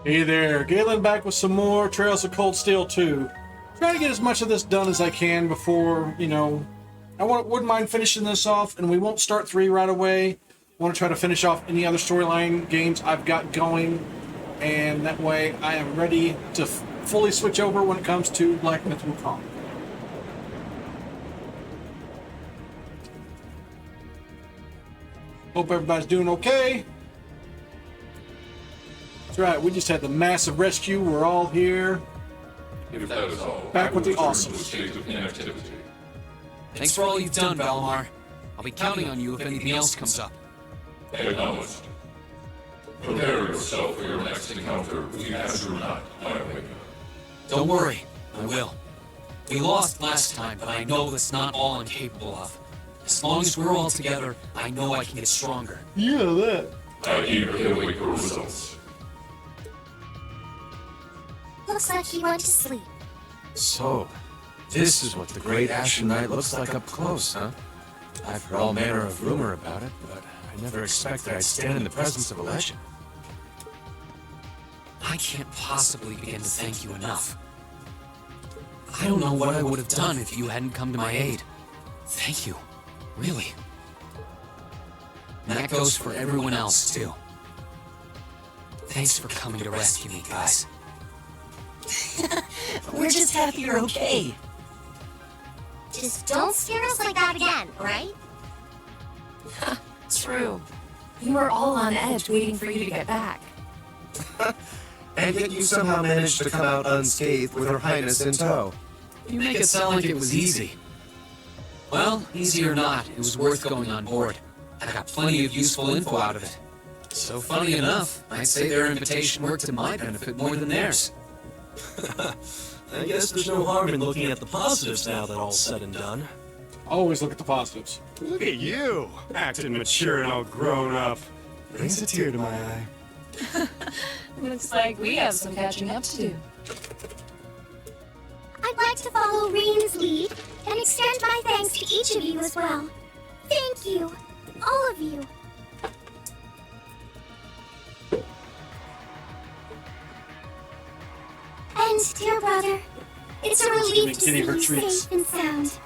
Hey there, Galen back with some more Trails of Cold Steel 2. Trying to get as much of this done as I can before, wouldn't mind finishing this off, and we won't start 3 right away. I want to try to finish off any other storyline games I've got going, and that way I am ready to fully switch over when it comes to Black Myth Wukong. Hope everybody's doing okay. That's right, we just had the massive rescue. We're all here. If that is all, back with the awesome. Thanks for all you've done, Valimar. I'll be counting on you if anything else comes up. Acknowledged. Prepare yourself for your next encounter with the Azure Knight, my awakener. Don't worry, I will. We lost last time, but I know that's not all I'm capable of. As long as we're all together, I know I can get stronger. Yeah, that. I eagerly await your results. Looks like he went to sleep. So, this is what the Great Ashen Knight looks like up close, huh? I've heard all manner of rumor about it, but I never expected I'd stand in the presence of a legend. I can't possibly begin to thank you enough. I don't know what I would have done if you hadn't come to my aid. Thank you. Really. And that goes for everyone else, too. Thanks for coming to rescue me, guys. We're just happy you're okay. Just don't scare us like that again, right? True. We were all on edge waiting for you to get back. And yet you somehow managed to come out unscathed with Her Highness in tow. You make it sound like it was easy. Well, easy or not, it was worth going on board. I got plenty of useful info out of it. So funny enough, I'd say their invitation worked to my benefit more than theirs. I guess there's no harm in looking at the positives now that all's said and done. Always look at the positives. Look at you, acting mature and all grown up. Brings a tear to my eye. Looks like we have some catching up to do. I'd like to follow Rean's lead and extend my thanks to each of you as well. Thank you, all of you. And, dear brother, it's a relief to see you safe and sound.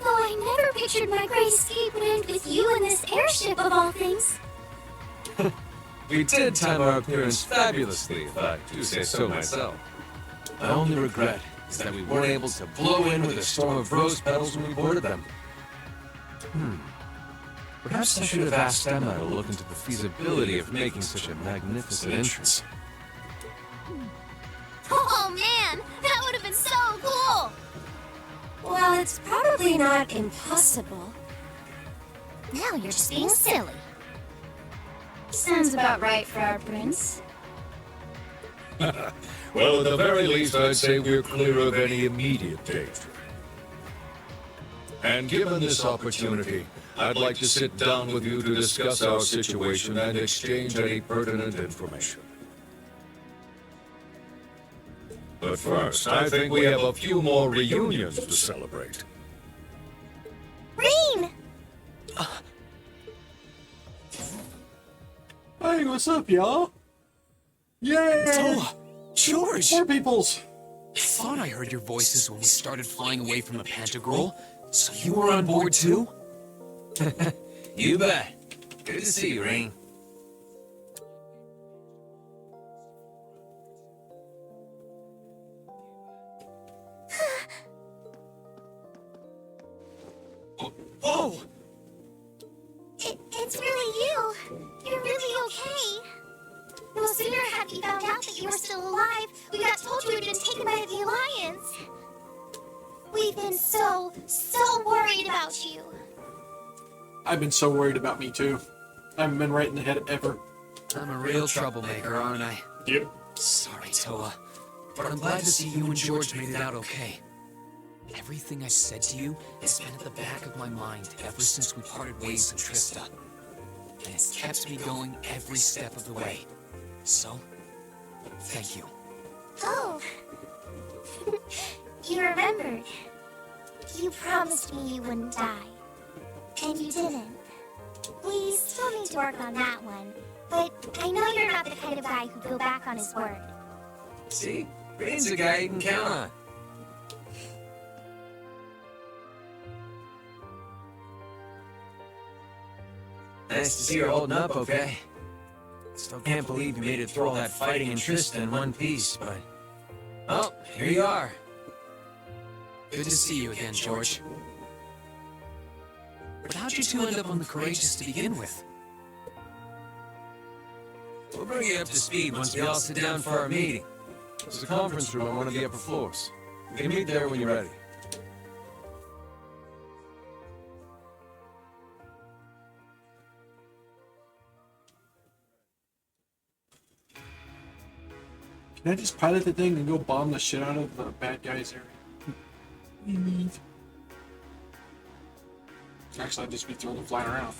Though I never pictured my great escape would end with you in this airship of all things. We did time our appearance fabulously, if I do say so myself. My only regret is that we weren't able to blow in with a storm of rose petals when we boarded them. Perhaps I should have asked Emma to look into the feasibility of making such a magnificent entrance. Oh man, that would have been so cool! Well, it's probably not impossible. Now you're just being silly. Sounds about right for our prince. Well, at the very least, I'd say we're clear of any immediate danger. And given this opportunity, I'd like to sit down with you to discuss our situation and exchange any pertinent information. But first, I think we have a few more reunions to celebrate. Rean! Hey, what's up, y'all? Yay! George! More peoples! I thought I heard your voices when we started flying away from the Pantagruel. So you were on board too? You bet. Good to see you, Rean. Whoa! It's really you. You're really okay. No sooner had we found out that you were still alive, we got told you had been taken by the Alliance. We've been so worried about you. I've been so worried about me, too. I haven't been right in the head ever. I'm a real troublemaker, aren't I? Yep. Sorry, Toa. But I'm glad to see you and George made it out okay. Everything I said to you has been at the back of my mind ever since we parted ways in Trista. And it's kept me going every step of the way. So, thank you. Oh. You remembered. You promised me you wouldn't die. And you didn't. We still need to work on that one. But I know you're not the kind of guy who'd go back on his word. See? Rean's a guy you can count on. Nice to see you're holding up okay. Still can't believe you made it through all that fighting in Trista in one piece, but... Oh, here you are. Good to see you again, George. But how'd you two end up on the Courageous to begin with? We'll bring you up to speed once we all sit down for our meeting. There's a conference room on one of the upper floors. We can meet there when you're ready. Can I just pilot the thing and go bomb the shit out of the bad guys area? Actually, I'd just be throwing them flying around.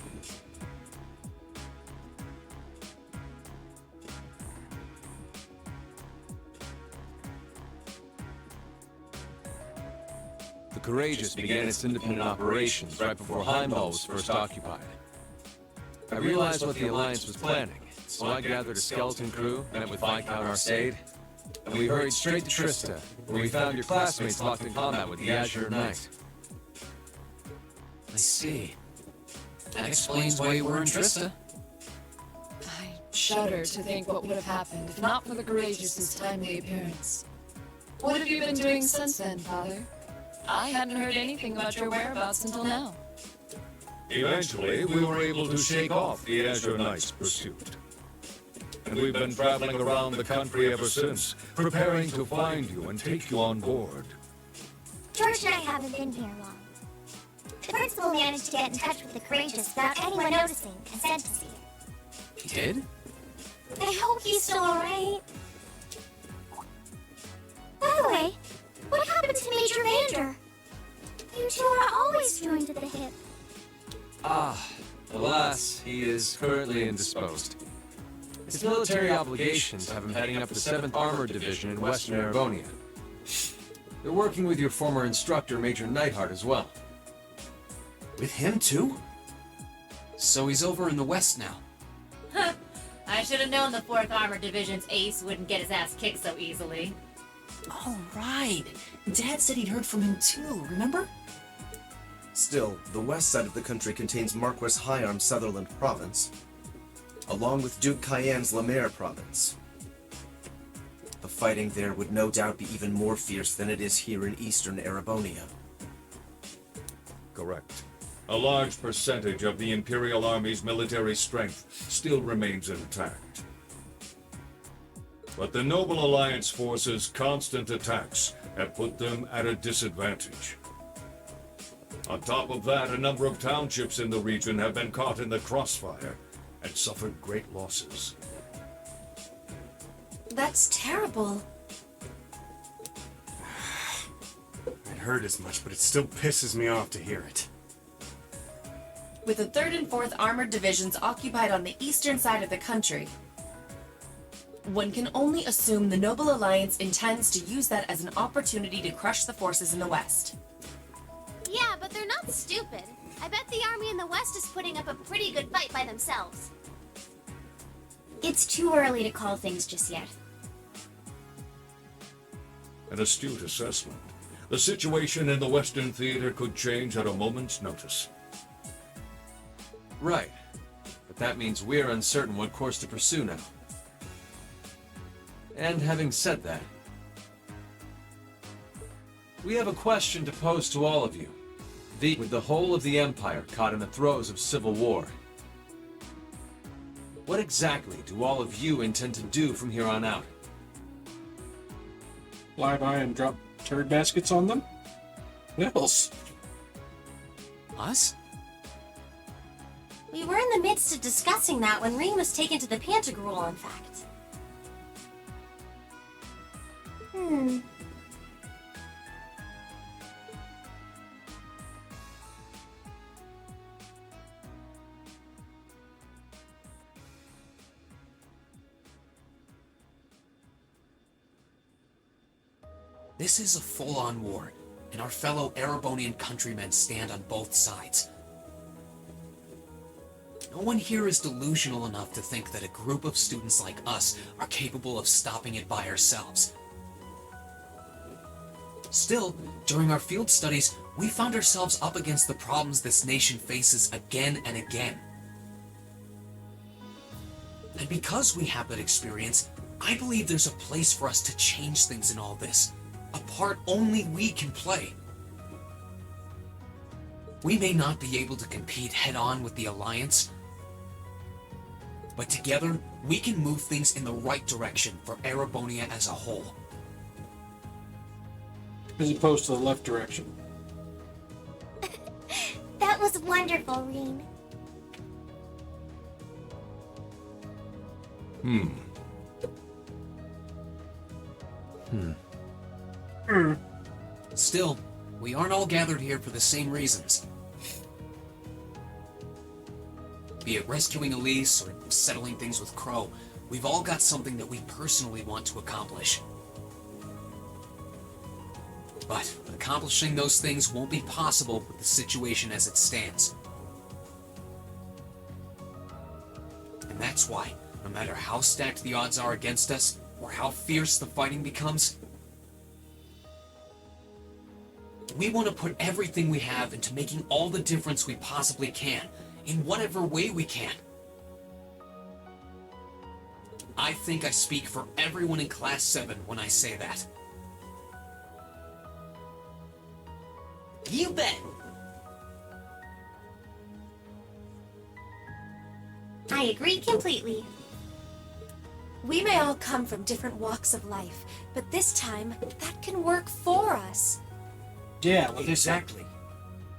The Courageous began its independent operations right before Heimdall was first occupied. I realized what the Alliance was planning, so I gathered a skeleton crew, met with Viscount Arcade, and we hurried straight to Trista, where we found your classmates locked in combat with the Azure Knight. I see. That explains why you were in Trista. I shudder to think what would have happened if not for the Courageous's timely appearance. What have you been doing since then, Father? I hadn't heard anything about your whereabouts until now. Eventually, we were able to shake off the Azure Knight's pursuit. And we've been traveling around the country ever since, preparing to find you and take you on board. George and I haven't been here long. The principal managed to get in touch with the Courageous without anyone noticing and sent us here. He did? I hope he's still alright. By the way, what happened to Major Vander? You two are always joined at the hip. Alas, he is currently indisposed. His military obligations have him heading up the 7th Armored Division in Western Erebonia. They're working with your former instructor, Major Neidhart, as well. With him too? So he's over in the west now. I should have known the 4th Armored Division's ace wouldn't get his ass kicked so easily. Oh, right. Dad said he'd heard from him too, remember? Still, the west side of the country contains Marquis Hyarm's Sutherland province, along with Duke Cayenne's Lemare province. The fighting there would no doubt be even more fierce than it is here in eastern Erebonia. Correct. A large percentage of the Imperial Army's military strength still remains intact. But the Noble Alliance forces' constant attacks have put them at a disadvantage. On top of that, a number of townships in the region have been caught in the crossfire and suffered great losses. That's terrible. I'd heard as much, but it still pisses me off to hear it. With the 3rd and 4th Armored Divisions occupied on the eastern side of the country, one can only assume the Noble Alliance intends to use that as an opportunity to crush the forces in the west. Yeah, but they're not stupid. I bet the army in the west is putting up a pretty good fight by themselves. It's too early to call things just yet. An astute assessment. The situation in the Western Theater could change at a moment's notice. Right. But that means we're uncertain what course to pursue now. And having said that, we have a question to pose to all of you. With the whole of the Empire caught in the throes of civil war, what exactly do all of you intend to do from here on out? Fly by and drop turd baskets on them? What else? Us? We were in the midst of discussing that when Rean was taken to the Pantagruel, in fact. This is a full-on war, and our fellow Erebonian countrymen stand on both sides. No one here is delusional enough to think that a group of students like us are capable of stopping it by ourselves. Still, during our field studies, we found ourselves up against the problems this nation faces again and again. And because we have that experience, I believe there's a place for us to change things in all this, a part only we can play. We may not be able to compete head-on with the Alliance, but together, we can move things in the right direction for Erebonia as a whole. As opposed to the left direction. That was wonderful, Rean. Still, we aren't all gathered here for the same reasons. Be it rescuing Elise or settling things with Crow, we've all got something that we personally want to accomplish. But accomplishing those things won't be possible with the situation as it stands. And that's why, no matter how stacked the odds are against us, or how fierce the fighting becomes, we want to put everything we have into making all the difference we possibly can, in whatever way we can. I think I speak for everyone in Class 7 when I say that. You bet! I agree completely. We may all come from different walks of life, but this time, that can work for us. Yeah, what they say. Exactly.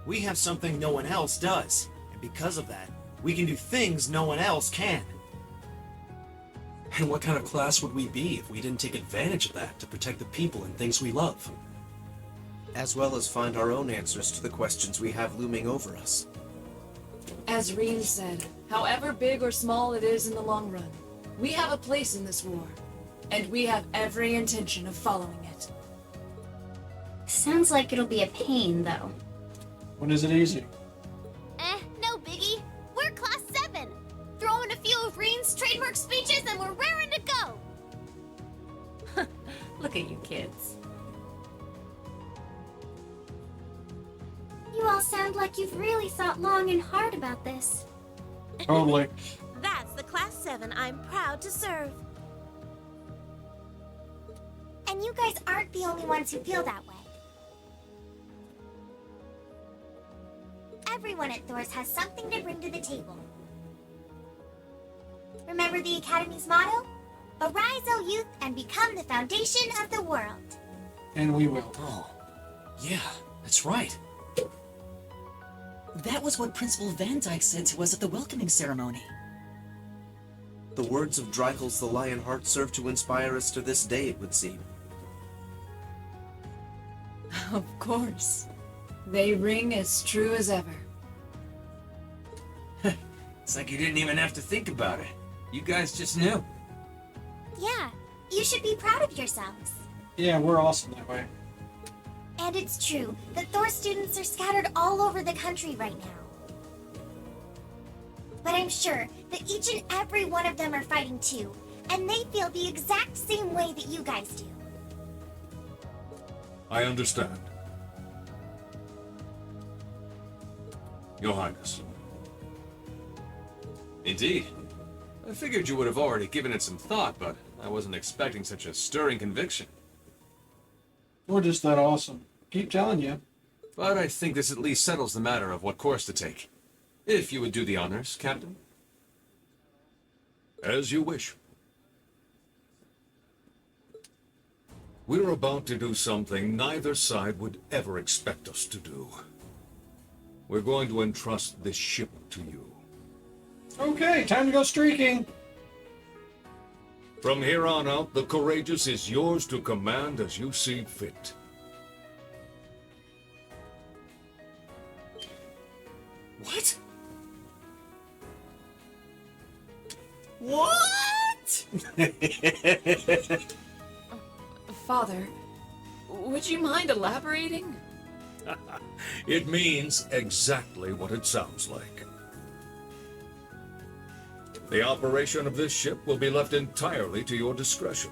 We have something no one else does, and because of that, we can do things no one else can. And what kind of class would we be if we didn't take advantage of that to protect the people and things we love? As well as find our own answers to the questions we have looming over us. As Rean said, however big or small it is in the long run, we have a place in this war, and we have every intention of following it. Sounds like it'll be a pain, though. When is it easy? No biggie. We're Class 7. Throw in a few of Rean's trademark speeches and we're raring to go. Look at you kids. You all sound like you've really thought long and hard about this. Totally. That's the Class 7 I'm proud to serve. And you guys aren't the only ones who feel that way. Everyone at Thor's has something to bring to the table. Remember the Academy's motto? Arise, O youth, and become the foundation of the world. And we will. Oh, yeah, that's right. That was what Principal Van Dyke said to us at the welcoming ceremony. The words of Dreichels the Lionheart serve to inspire us to this day, it would seem. Of course. They ring as true as ever. It's like you didn't even have to think about it. You guys just knew. Yeah, you should be proud of yourselves. Yeah, we're awesome that way. And it's true that Thor students are scattered all over the country right now. But I'm sure that each and every one of them are fighting too, and they feel the exact same way that you guys do. I understand. Your Highness. Indeed. I figured you would have already given it some thought, but I wasn't expecting such a stirring conviction. We're just that awesome. Keep telling you. But I think this at least settles the matter of what course to take. If you would do the honors, Captain. As you wish. We're about to do something neither side would ever expect us to do. We're going to entrust this ship to you. Okay, time to go streaking. From here on out, the Courageous is yours to command as you see fit. What? What? Father, would you mind elaborating? It means exactly what it sounds like. The operation of this ship will be left entirely to your discretion.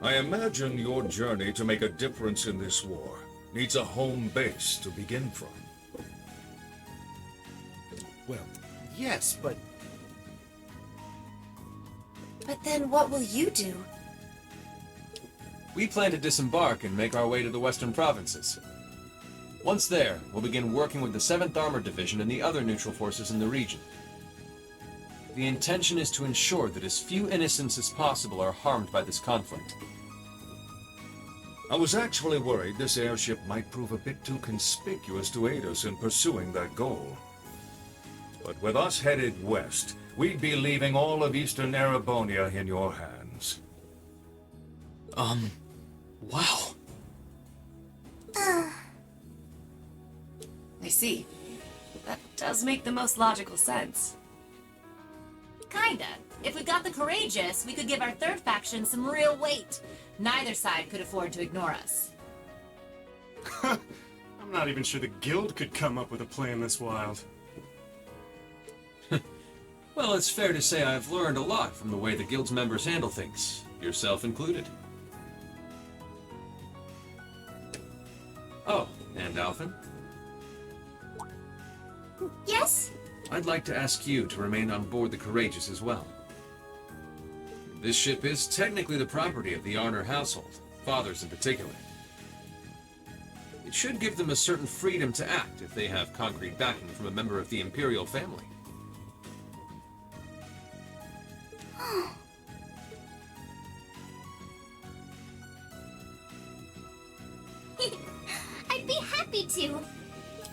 I imagine your journey to make a difference in this war needs a home base to begin from. Well, yes, but... But then what will you do? We plan to disembark and make our way to the western provinces. Once there, we'll begin working with the 7th Armored Division and the other neutral forces in the region. The intention is to ensure that as few innocents as possible are harmed by this conflict. I was actually worried this airship might prove a bit too conspicuous to aid us in pursuing that goal. But with us headed west, we'd be leaving all of eastern Erebonia in your hands. Wow. I see. That does make the most logical sense. Kinda. If we got the courageous, we could give our third faction some real weight. Neither side could afford to ignore us. I'm not even sure the guild could come up with a plan this wild. Well, it's fair to say I've learned a lot from the way the guild's members handle things, yourself included. Oh, and Alphen? Yes? I'd like to ask you to remain on board the Courageous as well. This ship is technically the property of the Arner household, fathers in particular. It should give them a certain freedom to act if they have concrete backing from a member of the Imperial family. I'd be happy to.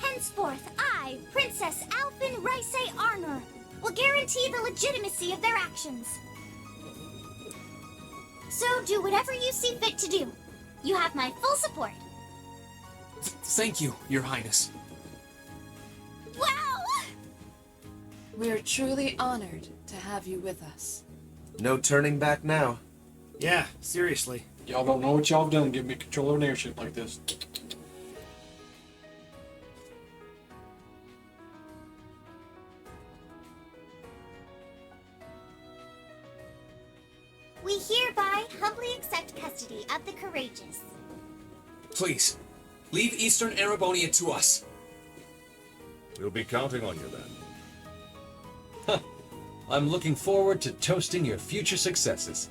Henceforth, I, Princess Alphen Rysei Arner, will guarantee the legitimacy of their actions. So do whatever you see fit to do. You have my full support. Thank you, Your Highness. Wow! We're truly honored to have you with us. No turning back now. Yeah, seriously. Y'all don't know what y'all have done. Give me control of an airship like this. We hereby humbly accept custody of the courageous. Please, leave Eastern Erebonia to us. We'll be counting on you then. I'm looking forward to toasting your future successes.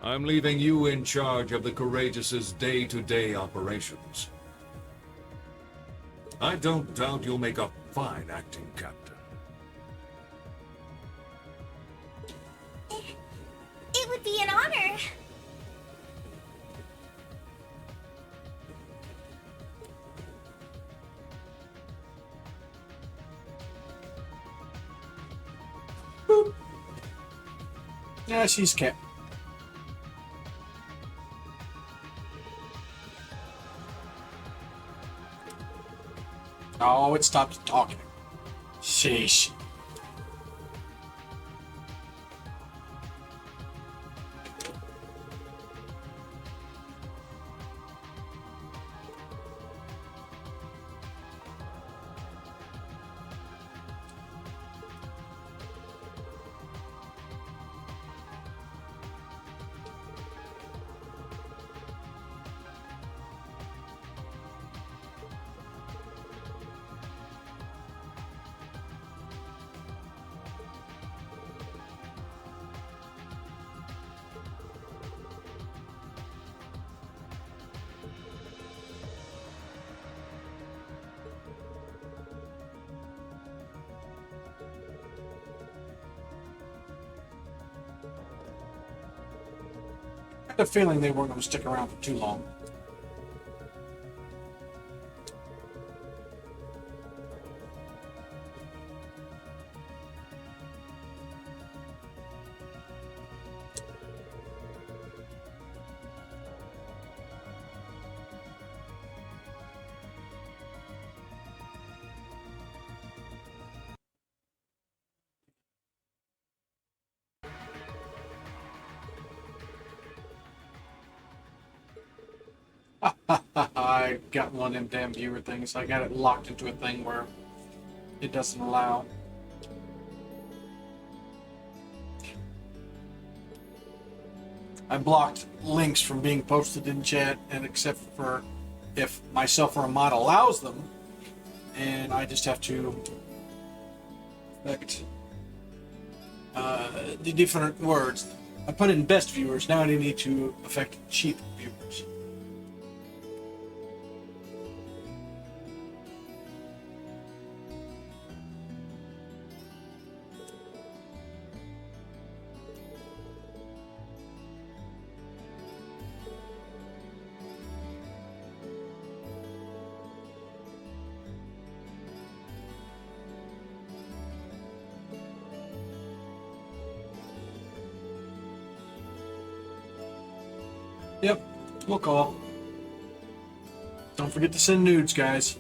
I'm leaving you in charge of the Courageous's day-to-day operations. I don't doubt you'll make a fine acting captain. It would be an honor. Yeah, she's kept. Oh, it stopped talking. Sheesh. had a feeling they weren't going to stick around for too long. I got one of them damn viewer things. I got it locked into a thing where it doesn't allow. I blocked links from being posted in chat, and except for if myself or a mod allows them, and I just have to select the different words. I put in best viewers, now I need to affect cheap viewers. Yep, we'll call. Don't forget to send nudes, guys.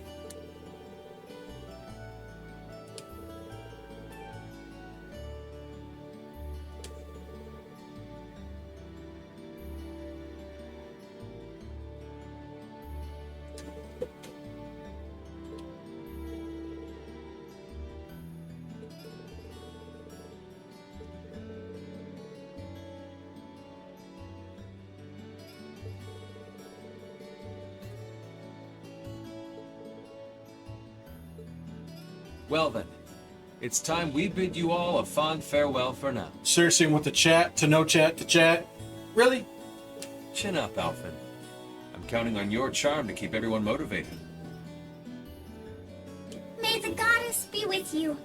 Well then, it's time we bid you all a fond farewell for now. Seriously, with the chat to no chat to chat? Really? Chin up, Alphen. I'm counting on your charm to keep everyone motivated. May the goddess be with you.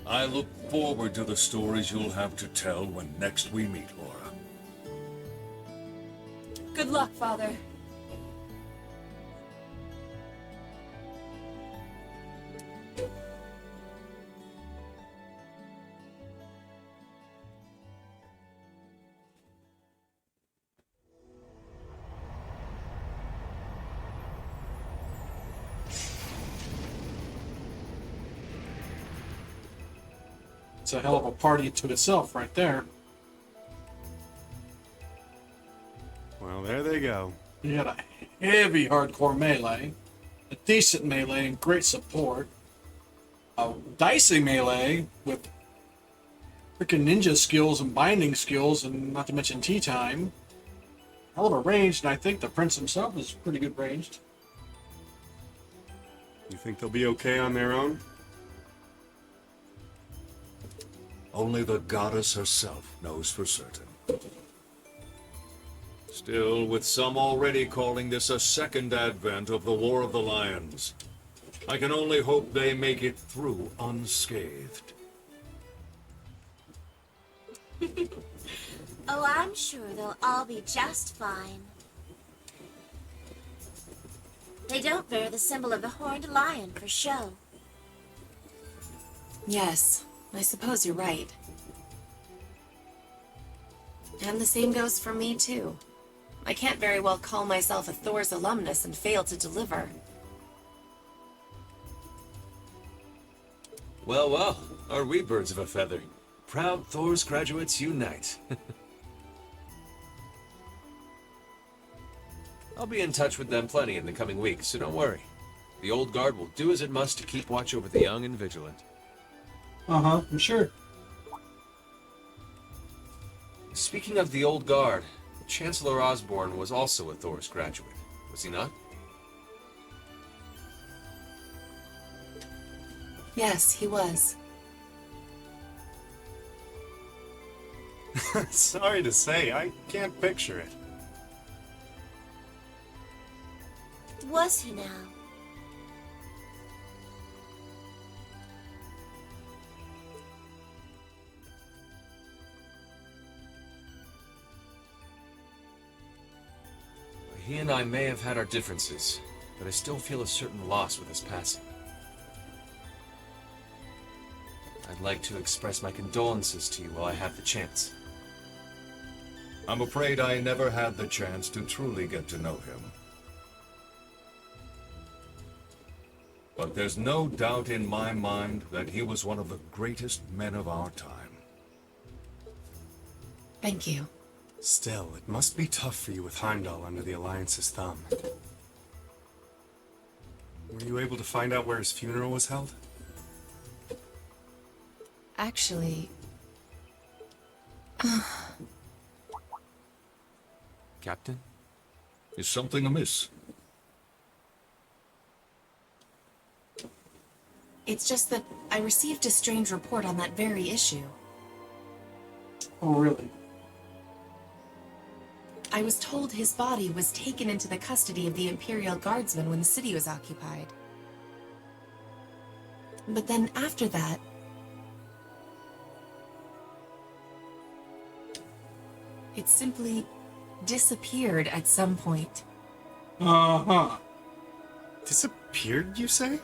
I look forward to the stories you'll have to tell when next we meet, Laura. Good luck, Father. It's a hell of a party to itself right there. Well, there they go. You got a heavy hardcore melee, a decent melee and great support, a dicey melee with freaking ninja skills and binding skills, and not to mention tea time. Hell of a range, and I think the prince himself is pretty good ranged. You think they'll be okay on their own? Only the goddess herself knows for certain. Still, with some already calling this a second advent of the War of the Lions, I can only hope they make it through unscathed. Oh, I'm sure they'll all be just fine. They don't bear the symbol of the horned lion for show. Yes, I suppose you're right. And the same goes for me, too. I can't very well call myself a Thor's alumnus and fail to deliver. Well, well, are we birds of a feather? Proud Thor's graduates unite. I'll be in touch with them plenty in the coming weeks, so don't worry. The old guard will do as it must to keep watch over the young and vigilant. Uh-huh, I'm sure. Speaking of the old guard, Chancellor Osborne was also a Thor's graduate, was he not? Yes, he was. Sorry to say, I can't picture it. Was he now? He and I may have had our differences, but I still feel a certain loss with his passing. I'd like to express my condolences to you while I have the chance. I'm afraid I never had the chance to truly get to know him. But there's no doubt in my mind that he was one of the greatest men of our time. Thank you. Still, it must be tough for you with Heimdall under the Alliance's thumb. Were you able to find out where his funeral was held? Actually... Captain? Is something amiss? It's just that I received a strange report on that very issue. Oh, really? I was told his body was taken into the custody of the Imperial Guardsmen when the city was occupied. But then after that... it simply disappeared at some point. Uh-huh. Disappeared, you say?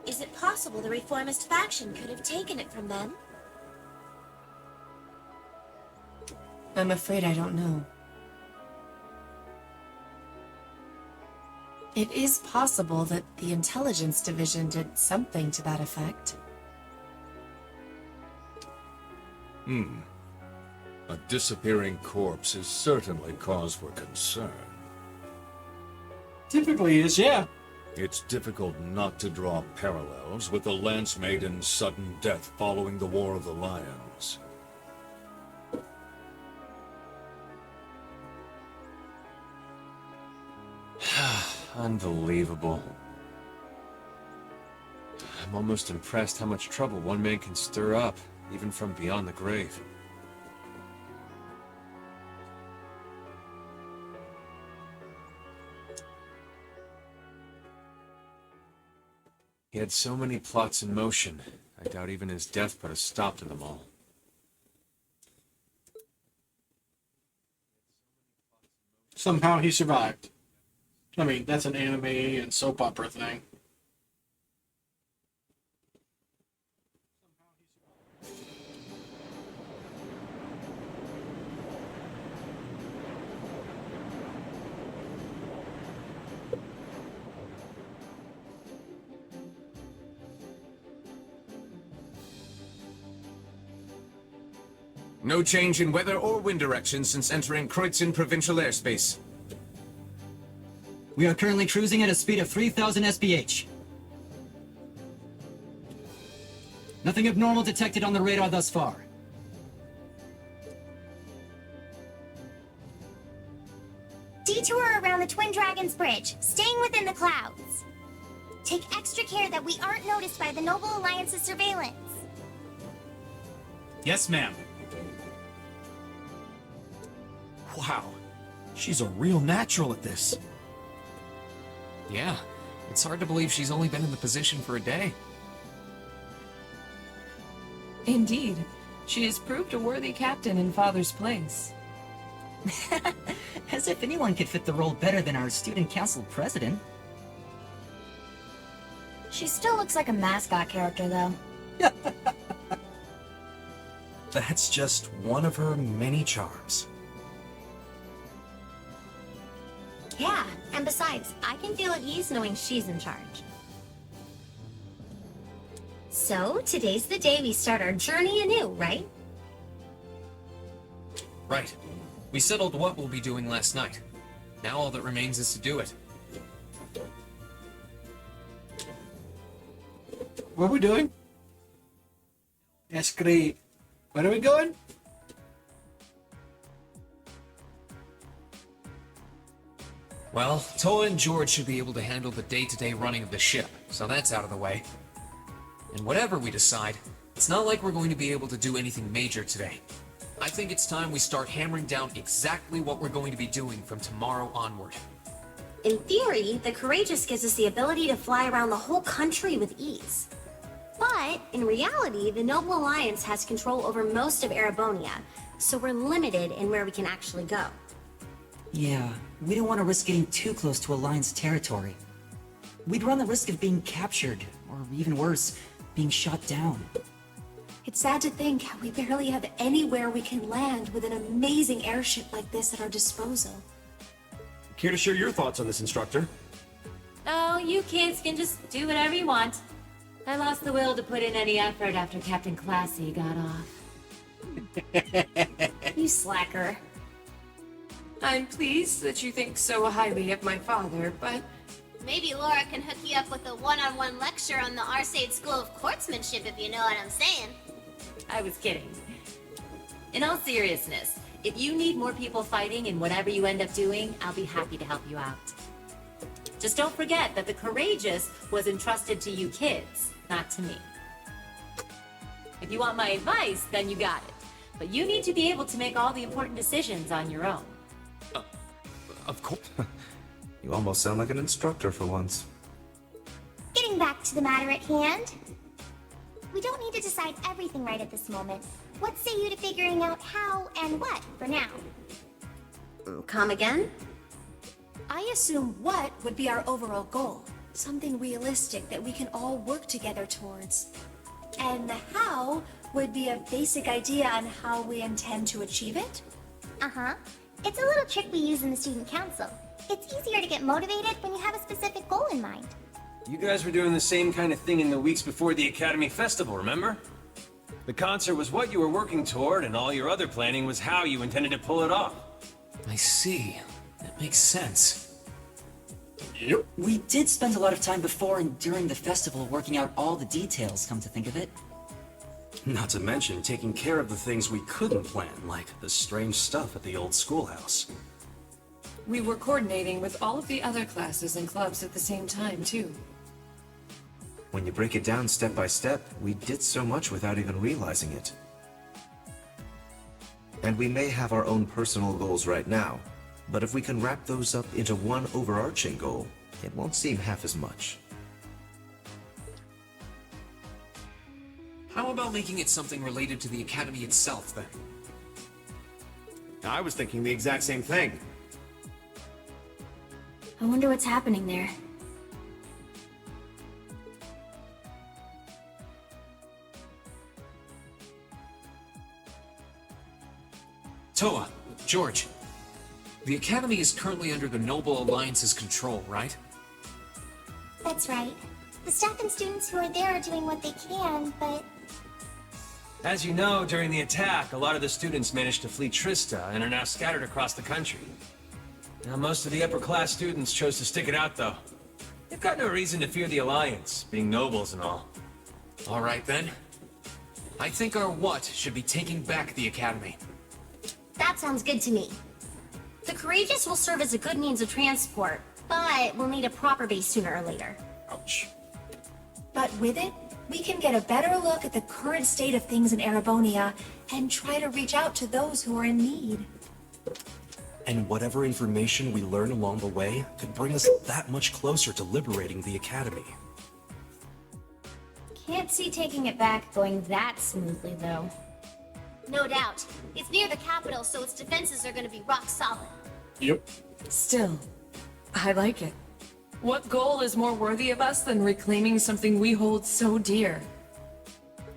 Is it possible the reformist faction could have taken it from them? I'm afraid I don't know. It is possible that the intelligence division did something to that effect. A disappearing corpse is certainly cause for concern. Typically is, yeah. It's difficult not to draw parallels with the Lance Maiden's sudden death following the War of the Lions. Unbelievable. I'm almost impressed how much trouble one man can stir up, even from beyond the grave. He had so many plots in motion, I doubt even his death put a stop to them all. Somehow he survived. I mean, that's an anime and soap opera thing. No change in weather or wind direction since entering Kreutzen provincial airspace. We are currently cruising at a speed of 3,000 SPH. Nothing abnormal detected on the radar thus far. Detour around the Twin Dragons Bridge, staying within the clouds. Take extra care that we aren't noticed by the Noble Alliance's surveillance. Yes, ma'am. Wow, she's a real natural at this. Yeah, it's hard to believe she's only been in the position for a day. Indeed, she has proved a worthy captain in Father's place. As if anyone could fit the role better than our student council president. She still looks like a mascot character, though. That's just one of her many charms. Yeah, and besides, I can feel at ease knowing she's in charge. So, today's the day we start our journey anew, right? Right. We settled what we'll be doing last night. Now all that remains is to do it. What are we doing? That's great. Where are we going? Well, Toa and George should be able to handle the day-to-day running of the ship, so that's out of the way. And whatever we decide, it's not like we're going to be able to do anything major today. I think it's time we start hammering down exactly what we're going to be doing from tomorrow onward. In theory, the Courageous gives us the ability to fly around the whole country with ease. But, in reality, the Noble Alliance has control over most of Erebonia, so we're limited in where we can actually go. Yeah, we don't want to risk getting too close to Alliance territory. We'd run the risk of being captured, or even worse, being shot down. It's sad to think how we barely have anywhere we can land with an amazing airship like this at our disposal. Care to share your thoughts on this, instructor? Oh, you kids can just do whatever you want. I lost the will to put in any effort after Captain Classy got off. You slacker. I'm pleased that you think so highly of my father, but Maybe Laura can hook you up with a one-on-one lecture on the Arcade School of Courtsmanship, if you know what I'm saying. I was kidding. In all seriousness, if you need more people fighting in whatever you end up doing, I'll be happy to help you out. Just don't forget that the Courageous was entrusted to you kids, not to me. If you want my advice, then you got it. But you need to be able to make all the important decisions on your own. Of course. You almost sound like an instructor for once. Getting back to the matter at hand. We don't need to decide everything right at this moment. What say you to figuring out how and what for now? Come again? I assume what would be our overall goal. Something realistic that we can all work together towards. And the how would be a basic idea on how we intend to achieve it? Uh-huh. It's a little trick we use in the student council. It's easier to get motivated when you have a specific goal in mind. You guys were doing the same kind of thing in the weeks before the Academy Festival, remember? The concert was what you were working toward, and all your other planning was how you intended to pull it off. I see. That makes sense. Yep. We did spend a lot of time before and during the festival working out all the details, come to think of it. Not to mention taking care of the things we couldn't plan, like the strange stuff at the old schoolhouse. we were coordinating with all of the other classes and clubs at the same time, too. When you break it down step by step, we did so much without even realizing it. And we may have our own personal goals right now, but if we can wrap those up into one overarching goal, it won't seem half as much. How about making it something related to the Academy itself, then? I was thinking the exact same thing. I wonder what's happening there. Toa, George. The Academy is currently under the Noble Alliance's control, right? That's right. The staff and students who are there are doing what they can, but... As you know, during the attack, a lot of the students managed to flee Trista and are now scattered across the country. Now, most of the upper-class students chose to stick it out, though. They've got no reason to fear the Alliance, being nobles and all. All right, then. I think our what should be taking back the Academy. That sounds good to me. The Courageous will serve as a good means of transport, but we'll need a proper base sooner or later. Ouch. But with it, we can get a better look at the current state of things in Erebonia and try to reach out to those who are in need. And whatever information we learn along the way could bring us that much closer to liberating the Academy. Can't see taking it back going that smoothly, though. No doubt. It's near the capital, so its defenses are going to be rock solid. Yep. Still, I like it. What goal is more worthy of us than reclaiming something we hold so dear?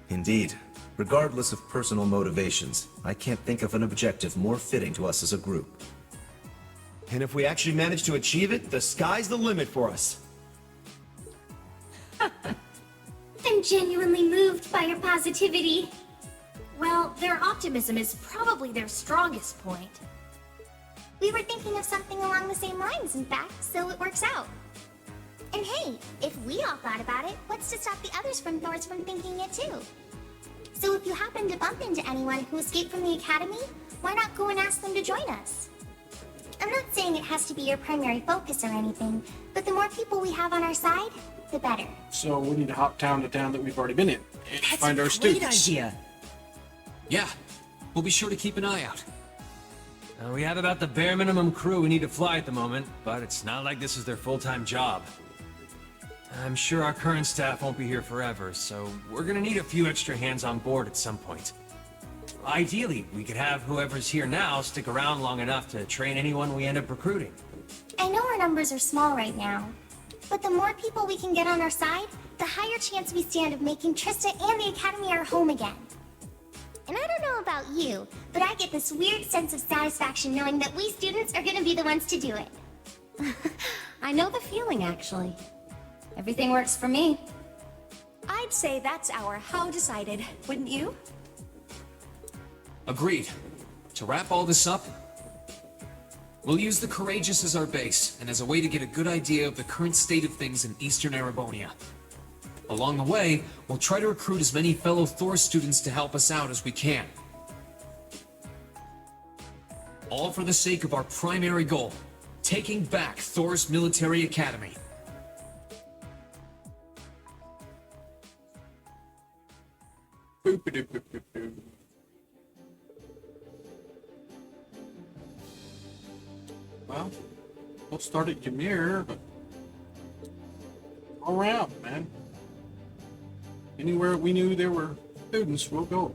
Indeed. Regardless of personal motivations, I can't think of an objective more fitting to us as a group. And if we actually manage to achieve it, the sky's the limit for us. I'm genuinely moved by your positivity. Well, their optimism is probably their strongest point. We were thinking of something along the same lines, in fact, so it works out. And hey, if we all thought about it, what's to stop the others from Thors from thinking it too? So if you happen to bump into anyone who escaped from the Academy, why not go and ask them to join us? I'm not saying it has to be your primary focus or anything, but the more people we have on our side, the better. So we need to hop town to town that we've already been in and That's find a our great students. idea. Yeah, we'll be sure to keep an eye out. We have about the bare minimum crew we need to fly at the moment, but it's not like this is their full-time job. I'm sure our current staff won't be here forever, so we're gonna need a few extra hands on board at some point. Ideally, we could have whoever's here now stick around long enough to train anyone we end up recruiting. I know our numbers are small right now, but the more people we can get on our side, the higher chance we stand of making Trista and the Academy our home again. And I don't know about you, but I get this weird sense of satisfaction knowing that we students are gonna be the ones to do it. I know the feeling, actually. Everything works for me. I'd say that's our how decided, wouldn't you? Agreed. To wrap all this up, we'll use the Courageous as our base, and as a way to get a good idea of the current state of things in Eastern Erebonia. Along the way, we'll try to recruit as many fellow Thor students to help us out as we can. All for the sake of our primary goal, taking back Thor's military academy. Well, we'll start at Ymir, but all around, man. Anywhere we knew there were students, we'll go.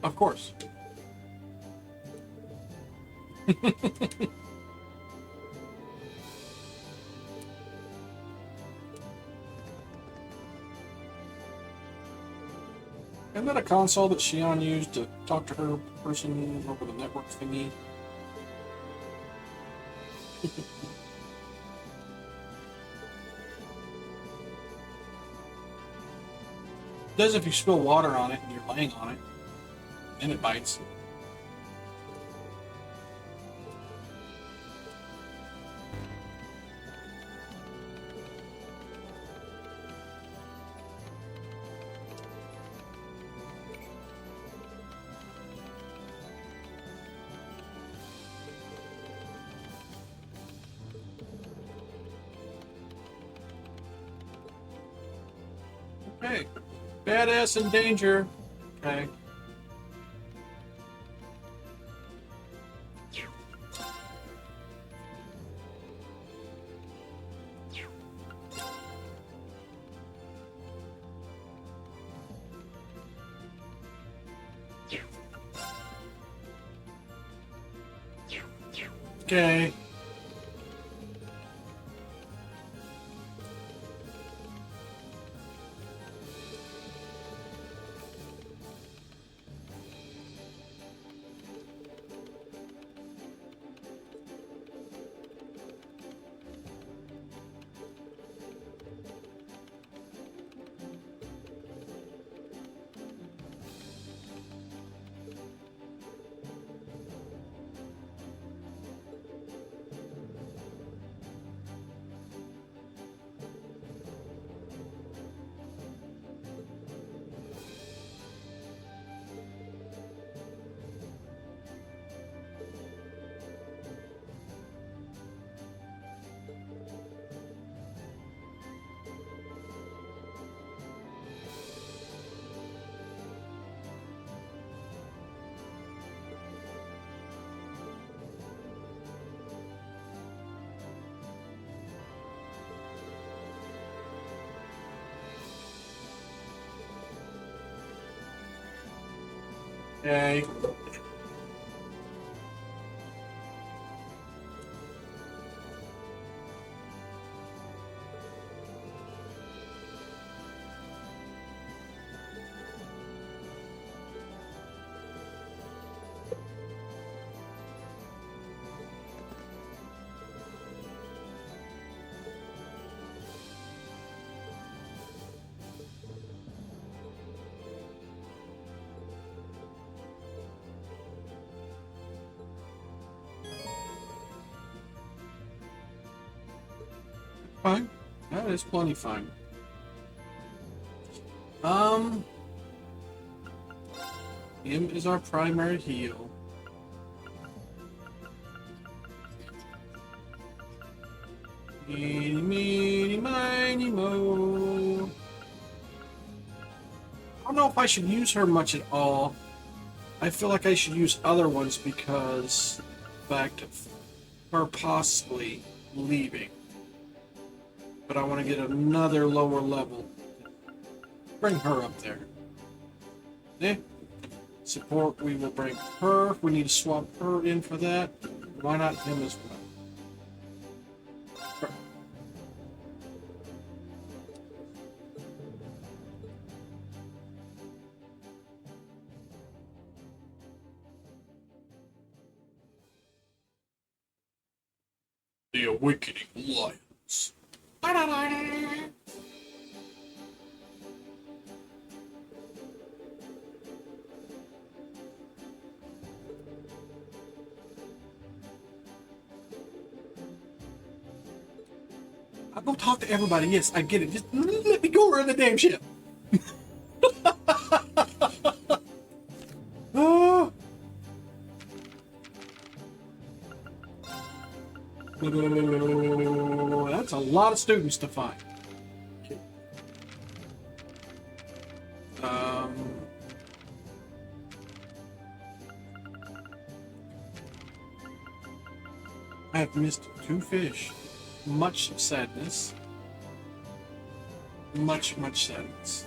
Of course. Isn't that a console that Shion used to talk to her person over the network thingy? Does if you spill water on it and you're laying on it, then it bites. Okay. Badass in danger. Okay. Okay. Okay. Fine. That is plenty fine. Him is our primary heal. Meeny, meeny, miny, mo. don't know if I should use her much at all. I feel like I should use other ones because the fact of her possibly leaving. But I want to get another lower level. Bring her up there. Yeah. Support, we will bring her. If we need to swap her in for that, why not him as well? The Awakening Alliance. I'll go talk to everybody. Yes, I get it. Just let me go around the damn ship. Oh. That's a lot of students to find. I have missed 2 fish. Much sadness. Much sadness.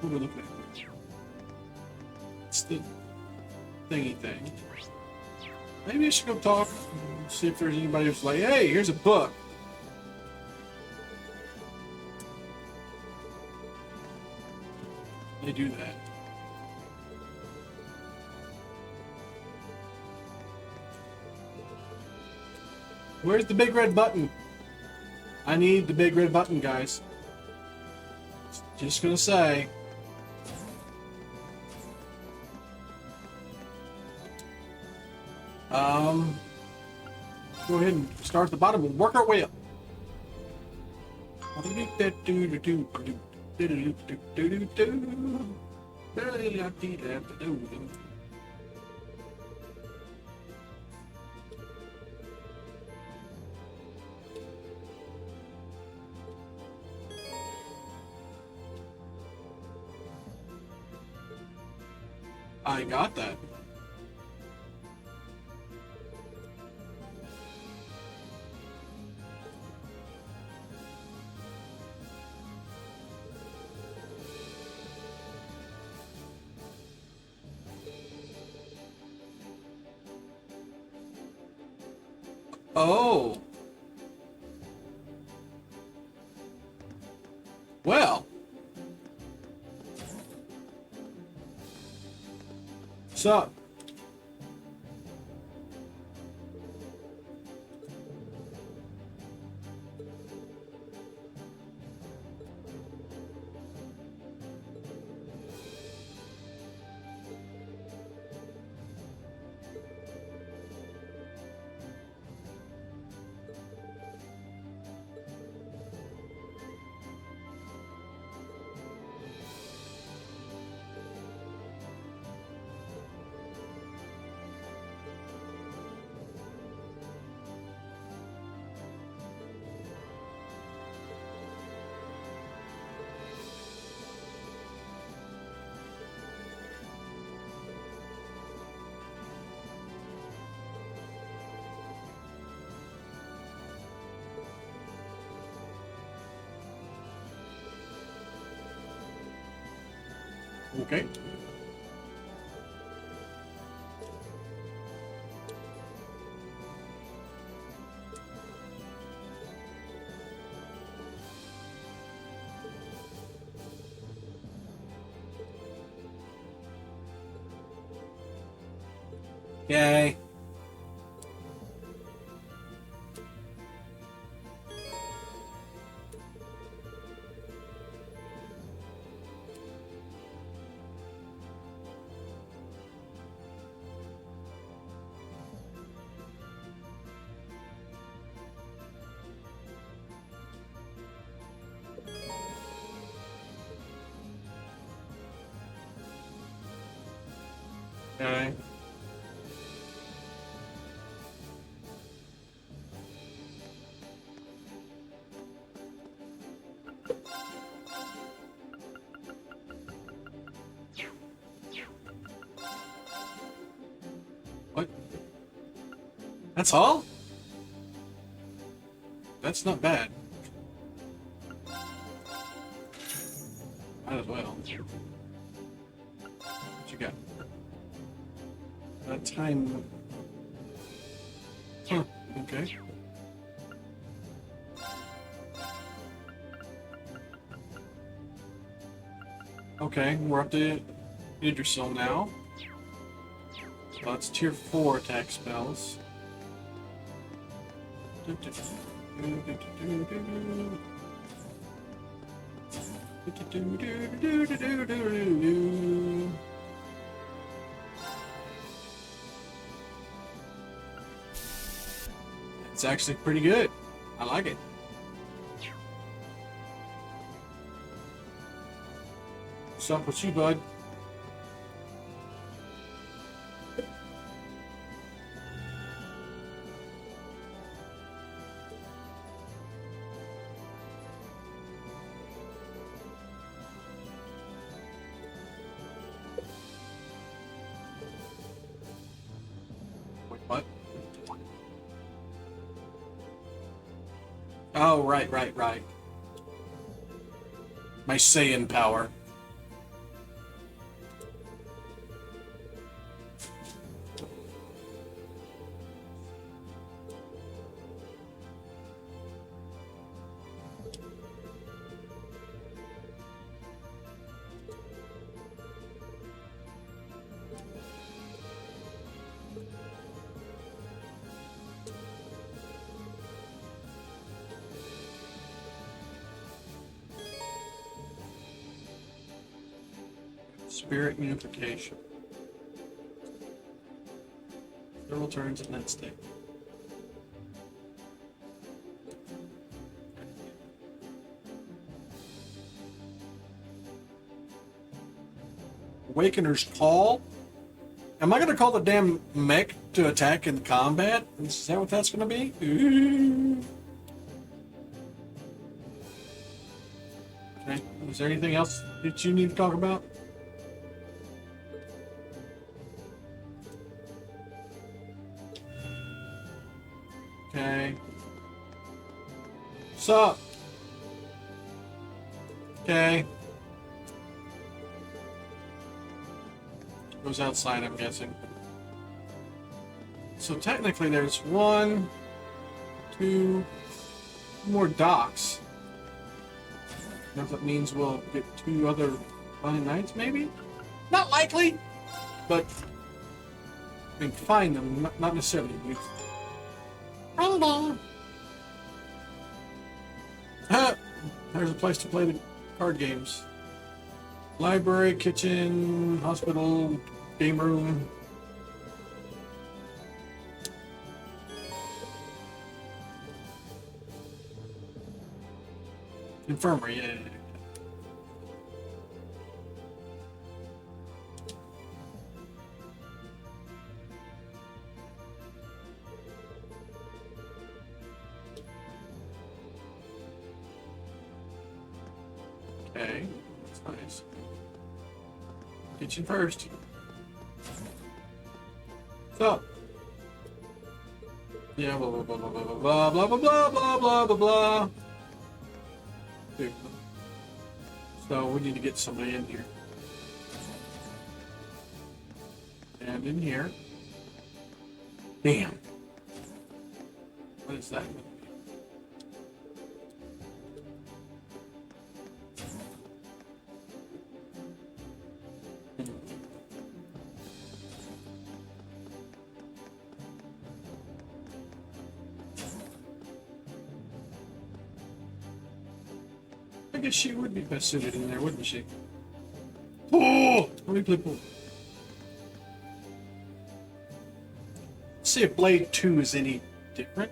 What are we looking at here? It's the thingy thing. Maybe I should go talk and see if there's anybody who's like, hey, here's a book. They do that. Where's the big red button? I need the big red button, guys. Just gonna say. Go ahead and start at the bottom and work our way up. I got that. Oh. Well. What's up? Okay. Okay. Okay. That's all? That's not bad. Might as well. What you got? Time. Huh, okay. Okay, we're up to Idrisil now. So that's tier 4 attack spells. It's actually pretty good. I like it. What's up with you, bud? Wait, what? Oh, right. My Saiyan power. Spirit unification. Several turns in that state. Awakener's Call? Am I going to call the damn mech to attack in combat? Is that what that's going to be? Ooh. Okay. Is there anything else that you need to talk about? Okay. Sup? Okay. Goes outside, I'm guessing. So technically there's 1, 2 more docks. That means we'll get 2 other flying knights, maybe? Not likely, but we can find them, not necessarily. There's a place to play the card games. Library, kitchen, hospital, game room. Infirmary, yeah. Okay, that's nice. Kitchen first. So, yeah, blah blah blah blah blah blah blah blah blah blah blah blah. So we need to get somebody in here. And in here. Damn. What is that? I guess she would be best suited in there, wouldn't she? Oh! Let me play pool. Let's see if Blade 2 is any different.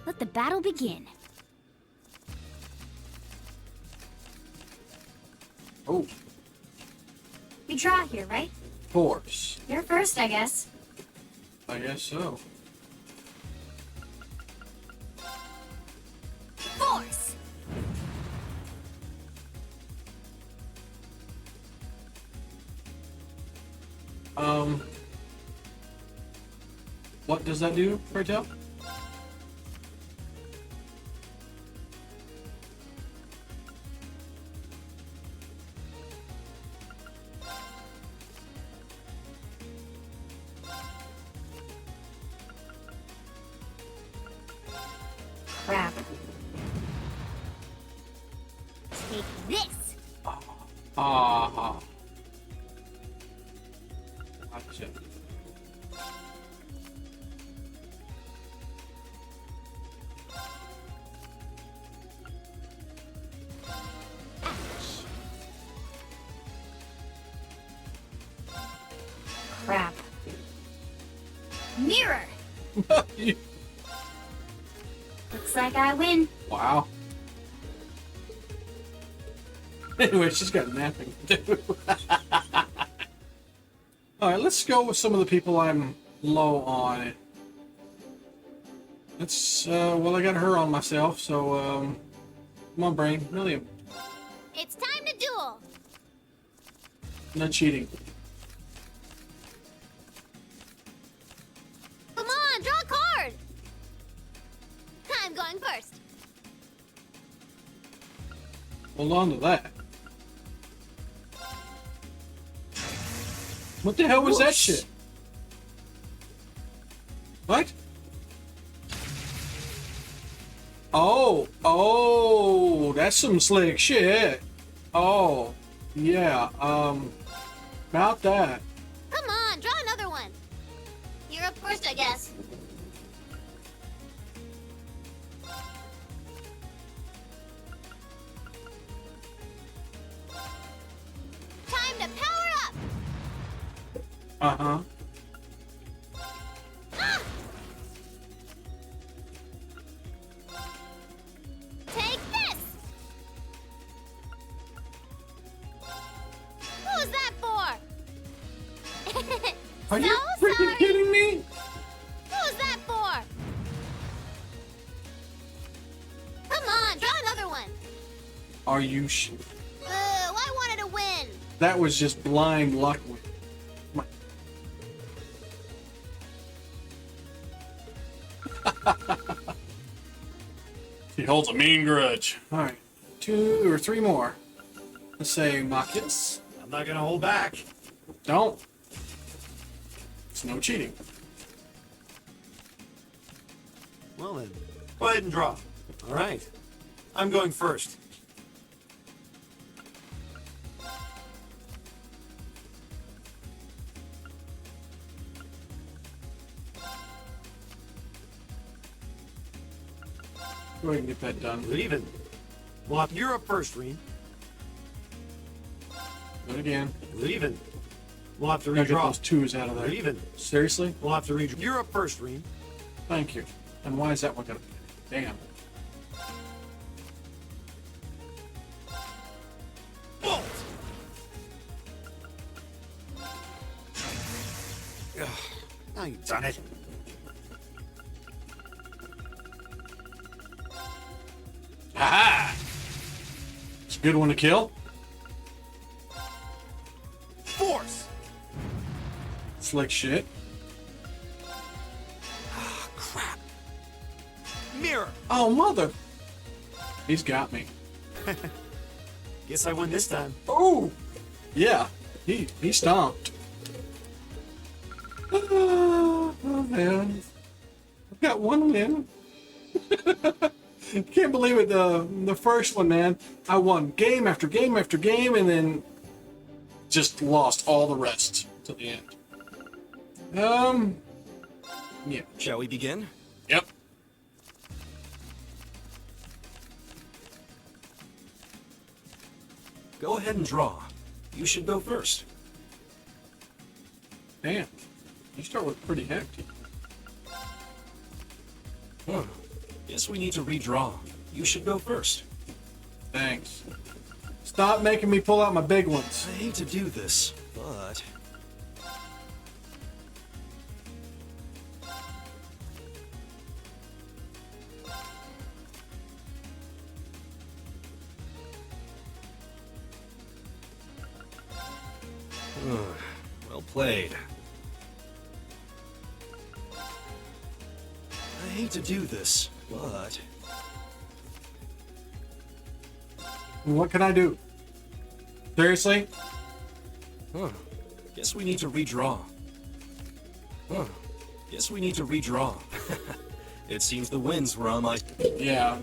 Let the battle begin. Oh, We draw here, right? force. You're first, I guess. I guess so. Force! What does that do, pray tell? Crap. Take this! Ah. Gotcha. Crap. Mirror! Looks like I win. Wow. Anyway, she's got napping to do. Alright, let's go with some of the people I'm low on. Let's, well, I got her on myself, so, come on, brain. Milliam. It's time to duel! No cheating. Come on, draw a card! I'm going first. Hold on to that. What the hell was that shit? What? Oh, that's some slick shit. Oh, yeah, about that. Come on, draw another one. You're up first, I guess. Time to power up! Uh-huh. Ah! Take this! Who's that for? Are you So freaking sorry. kidding me? Who's that for? Come on, draw another one. Are you I wanted to win. That was just blind luck. He holds a mean grudge. Alright. 2 or 3 more. Let's say Marcus. I'm not gonna hold back. Don't. It's no cheating. Well then, go ahead and draw. All right. I'm going first. Go ahead and get that done. Even. Well, you're up first, Rean. Do it again. Even. We'll have to Gotta get redraw. those 2s out of there. Even. Seriously? We'll have to redraw. You're up first, Rean. Thank you. And why is that one gonna... Damn. Bolt! Ugh, now you've done it. Ha-ha! It's a good one to kill. Force! Slick shit. Ah, crap. Mirror! Oh, mother! He's got me. Guess I win this time. Oh! Yeah, he stomped. Oh, man. I've got one win. Can't believe it. The first one, man. I won game after game after game, and then just lost all the rest to the end. Yeah. Shall we begin? Yep. Go ahead and draw. You should go first. Damn. You start with pretty hefty. Huh. Guess we need to redraw. You should go first. Thanks. Stop making me pull out my big ones. I hate to do this, but... Well played. I hate to do this, but... What can I do? Seriously? Huh. Guess we need to redraw. Huh. Guess we need to redraw. It seems the winds were on my... Yeah.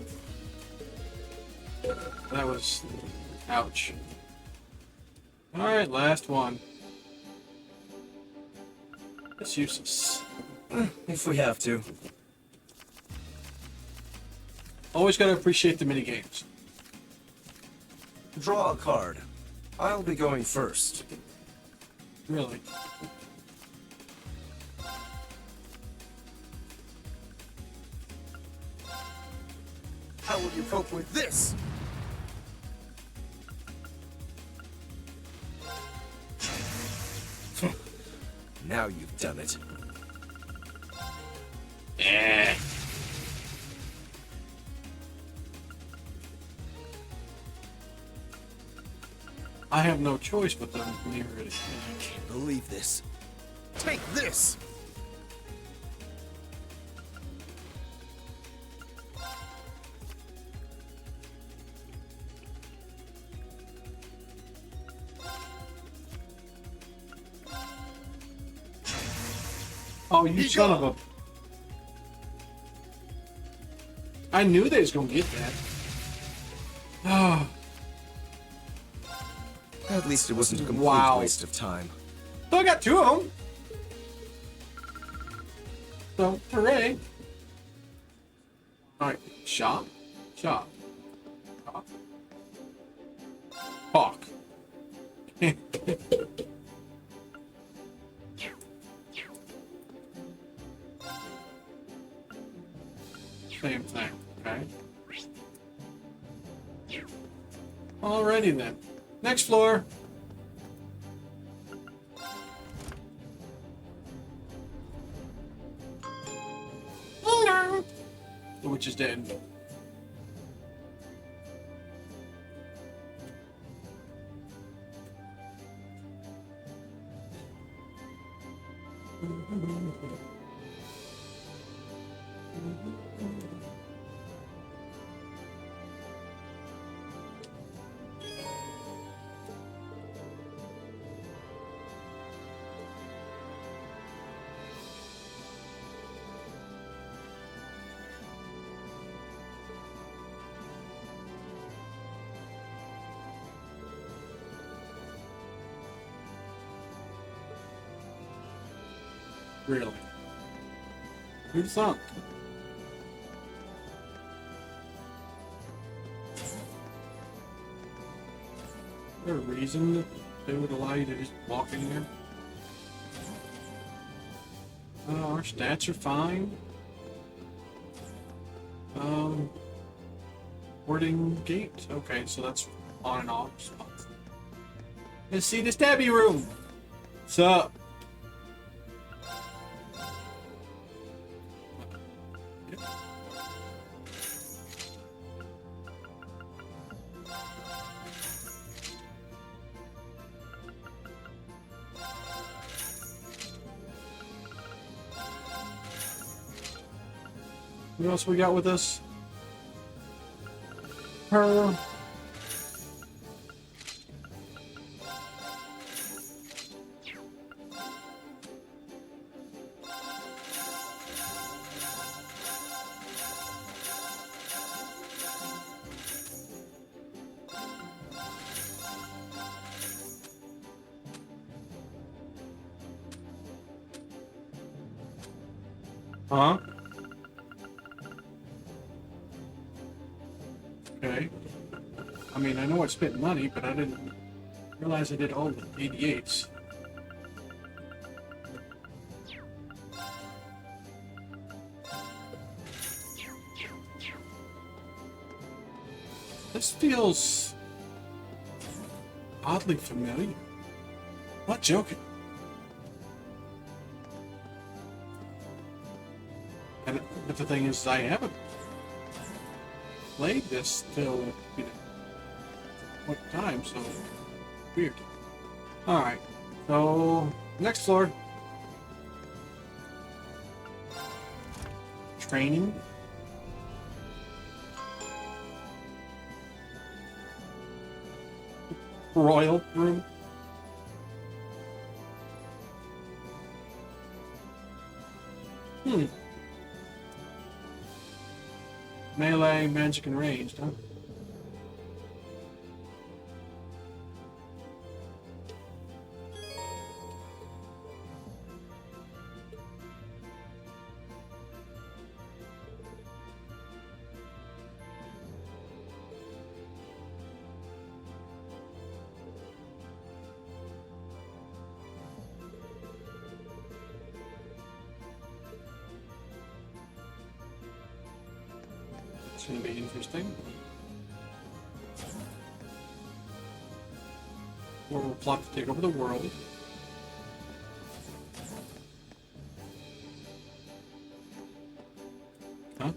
That was... Ouch. Alright, last one. It's useless. If we have to. Always gotta appreciate the minigames. Draw a card. I'll be going first. Really? How will you cope with this? Now you've done it. I have no choice but to mirror it. Can't believe this. Take this! Oh, you son of a... I knew they was gonna get that. Oh. At least it wasn't a complete waste of time. So I got two of them. So, hooray. Alright, shop. Shop. Talk. Talk. Same thing, okay? Alrighty then. Next floor. The witch is dead. Really? Who thunk? Is there a reason that they would allow you to just walk in here? Our stats are fine. Boarding gate. Okay, so that's on and off. Let's see the stabby room. What's up? What else we got with us? Her. Huh? Okay. I mean, I know I spent money, but I didn't realize I did all the 88s. This feels oddly familiar. I'm not joking. But the thing is, I haven't played this till, you know, what time, so weird. Alright, so next floor. Training. Royal room. Melee, magic, and ranged, huh? It's going to be interesting. Or we'll plot to take over the world. Huh?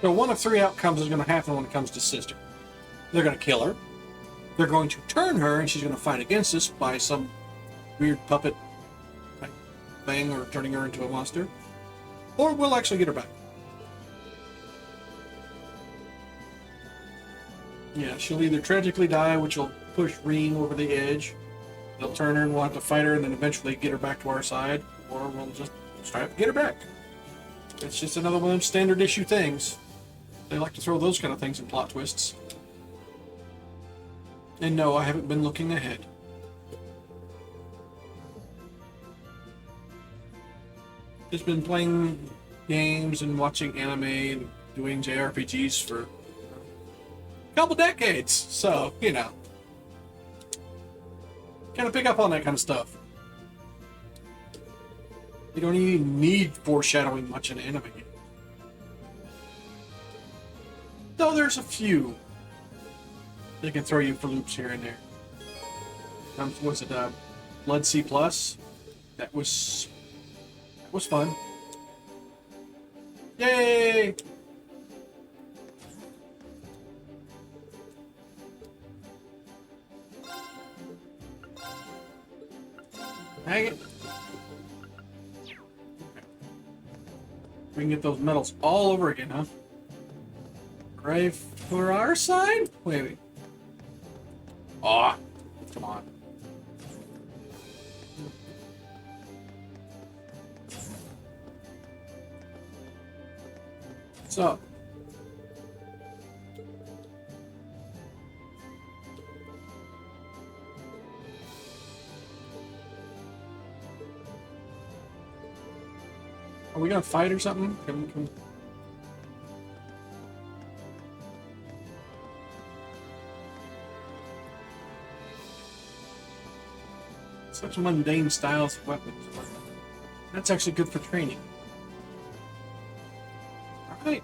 So one of three outcomes is going to happen when it comes to Sister. They're going to kill her. They're going to turn her, and she's going to fight against us by some weird puppet type thing, or turning her into a monster. Or we'll actually get her back. Yeah, she'll either tragically die, which will push Rean over the edge. They'll turn her and we'll have to fight her and then eventually get her back to our side. Or we'll just try to get her back. It's just another one of them standard issue things. They like to throw those kind of things in plot twists. And no, I haven't been looking ahead. Just been playing games and watching anime and doing JRPGs for a couple decades. So, you know. Kind of pick up on that kind of stuff. You don't even need foreshadowing much in anime. Though there's a few. They can throw you for loops here and there. Was it Blood C+? That was fun. Yay! Hang it. We can get those medals all over again, huh? Right for our side? Wait. Aw. Come on. What's up? Are we gonna fight or something? Can... Such mundane styles of weapons. That's actually good for training. Alright.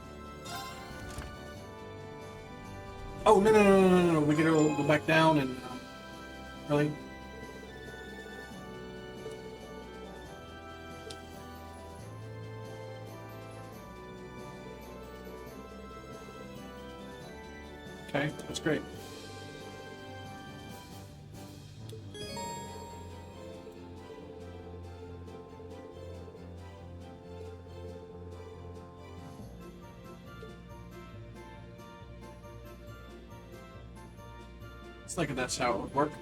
Oh, no. We gotta go back down and... really? Okay, that's great. It's like that's how it would work.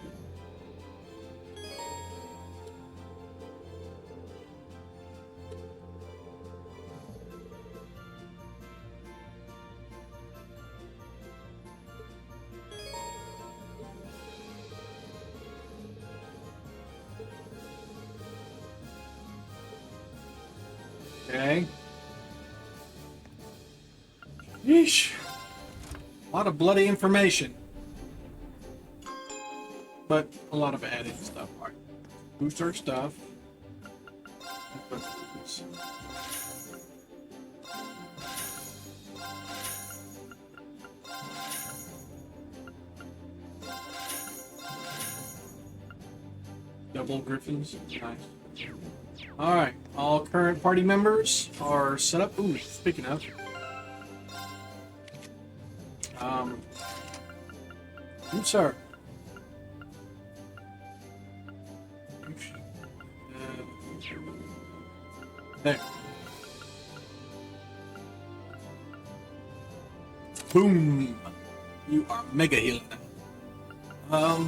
Okay. Yeesh. A lot of bloody information. But a lot of added stuff. Alright. Boost our stuff. Double griffins. Nice. Alright. All current party members are set up. Ooh, speaking of. You, sir. There. Boom. You are mega healing now.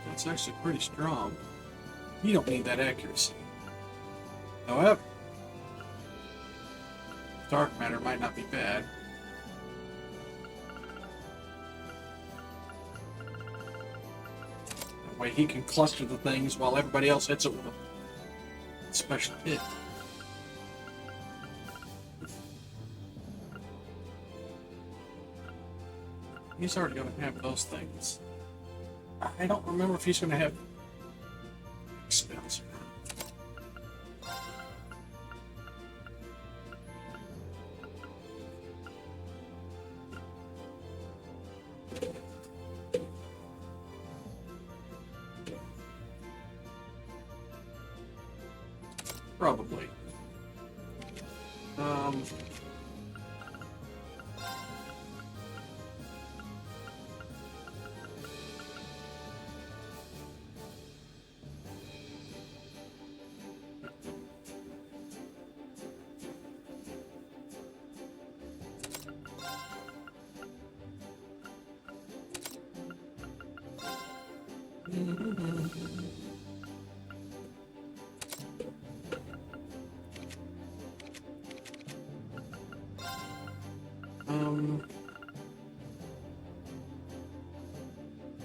That's actually pretty strong. You don't need that accuracy. However, dark matter might not be bad. That way he can cluster the things while everybody else hits it with a special hit. He's already going to have those things. I don't remember if he's going to have spells or not. Probably.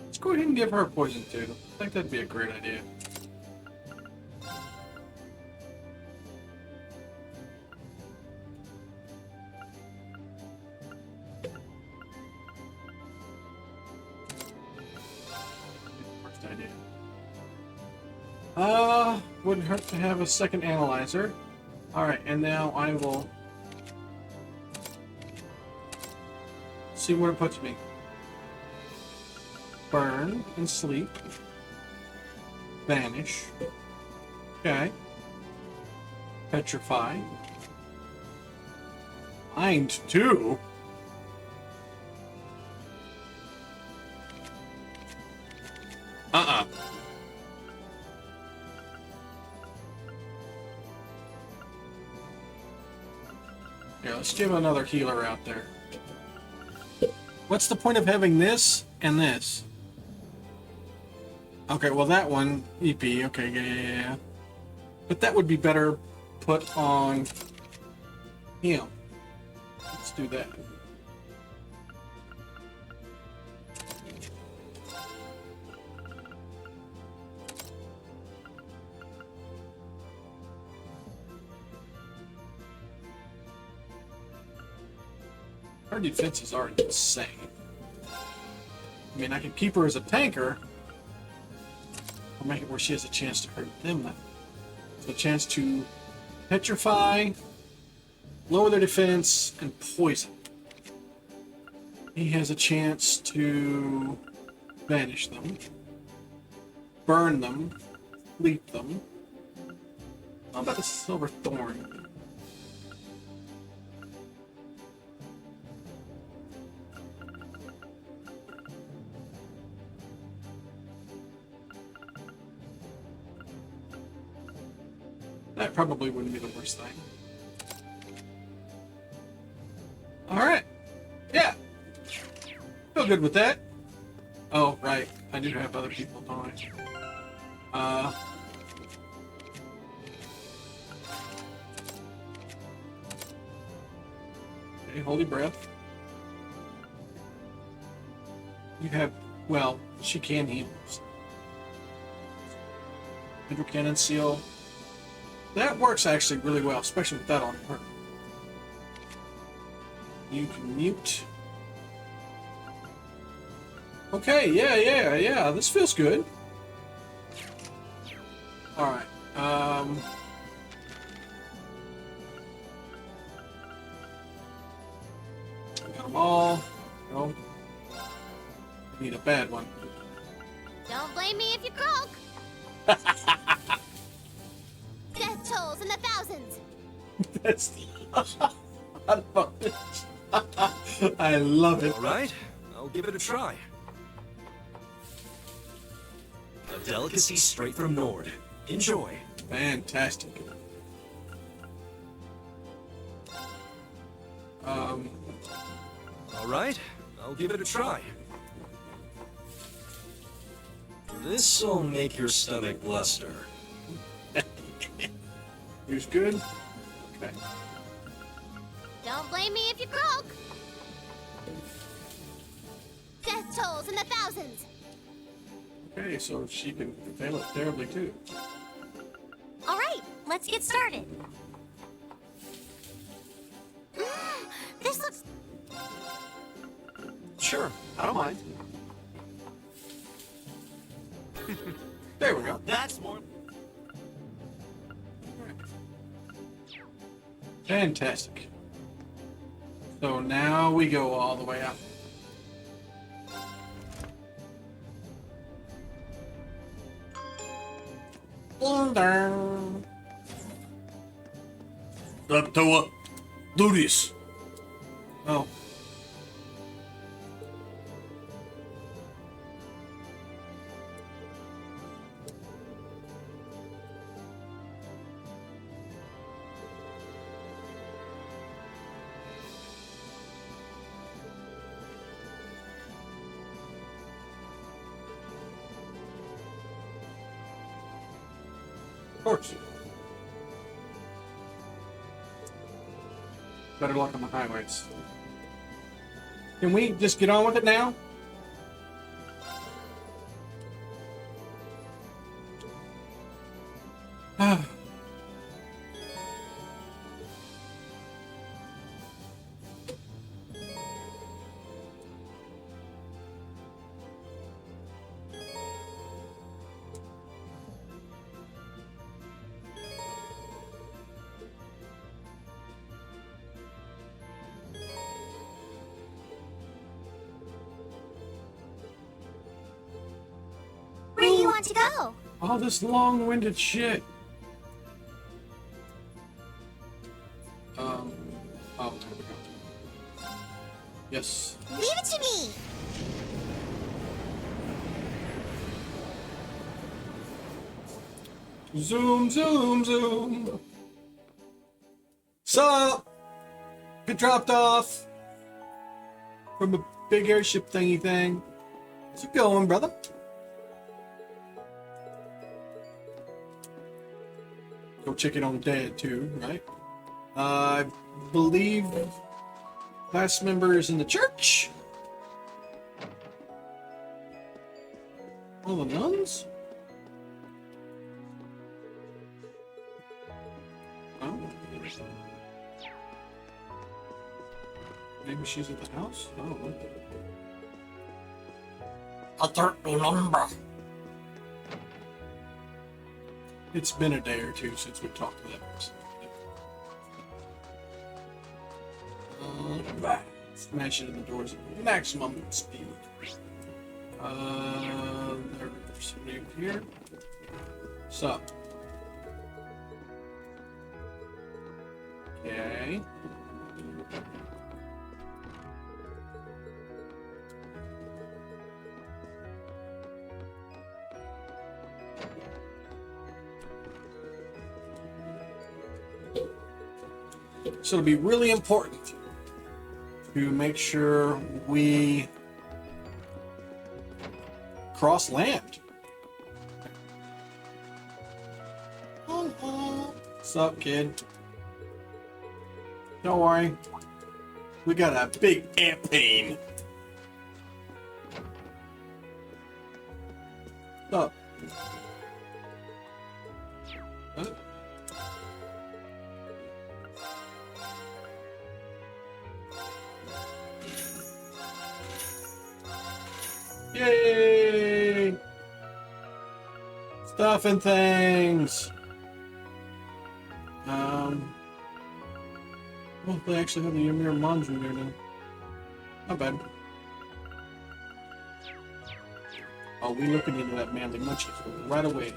Let's go ahead and give her a poison too. I think that'd be a great idea. Worst idea. Wouldn't hurt to have a second analyzer. Alright, and now I will see where it puts me. Burn and sleep. Vanish. Okay. Petrify. Bind too. Here, let's give another healer out there. What's the point of having this and this? Okay, well that one, EP, okay, yeah. But that would be better put on him. Let's do that. Her defense is already insane. I mean, I can keep her as a tanker, or make it where she has a chance to hurt them then. So a chance to petrify, lower their defense, and poison. He has a chance to banish them, burn them, leap them. How about a silver thorn? That probably wouldn't be the worst thing. Alright. Yeah. Feel good with that. Oh, right. I do have other people, don't I? Okay, holy breath. You have, well, she can heal. Hydro cannon seal. That works actually really well, especially with that on her. You can mute. Okay, yeah. This feels good. Alright. Got them all. No. Need a bad one. Don't blame me if you croak. Death tolls in the thousands. That's I love it. All right, I'll give it a try. A delicacy straight from Nord. Enjoy. Fantastic. All right, I'll give it a try. This'll make your stomach bluster. Here's good. Okay. Don't blame me if you croak. Death tolls in the thousands. Okay, so she can fail it terribly too. All right, let's get started. This looks... Sure, I don't mind. There we go. That's more... Fantastic. So now we go all the way up. Up to what? Do this. Oh. Of course. Better luck on the highways. Can we just get on with it now? Where do you want to go? All this long-winded shit. Oh, there we go. Yes. Leave it to me. Zoom, zoom, zoom. So, get dropped off from a big airship thingy thing. How's it going, brother? Go check it on Dad too, right? I believe class members in the church. All the nuns. Oh. Maybe she's at the house? I don't know. I don't remember. It's been a day or two since we talked to that person. Right. Smash it in the doors at maximum speed. There's somebody over here. Sup? Okay. So it'll be really important to make sure we cross land. What's up, kid? Don't worry. We got a big airplane. What's up? Huh? Yay! Stuff and things. Well, they actually have the Ymir Mons in there now. Not bad. I'll be looking into that manly munchies right away.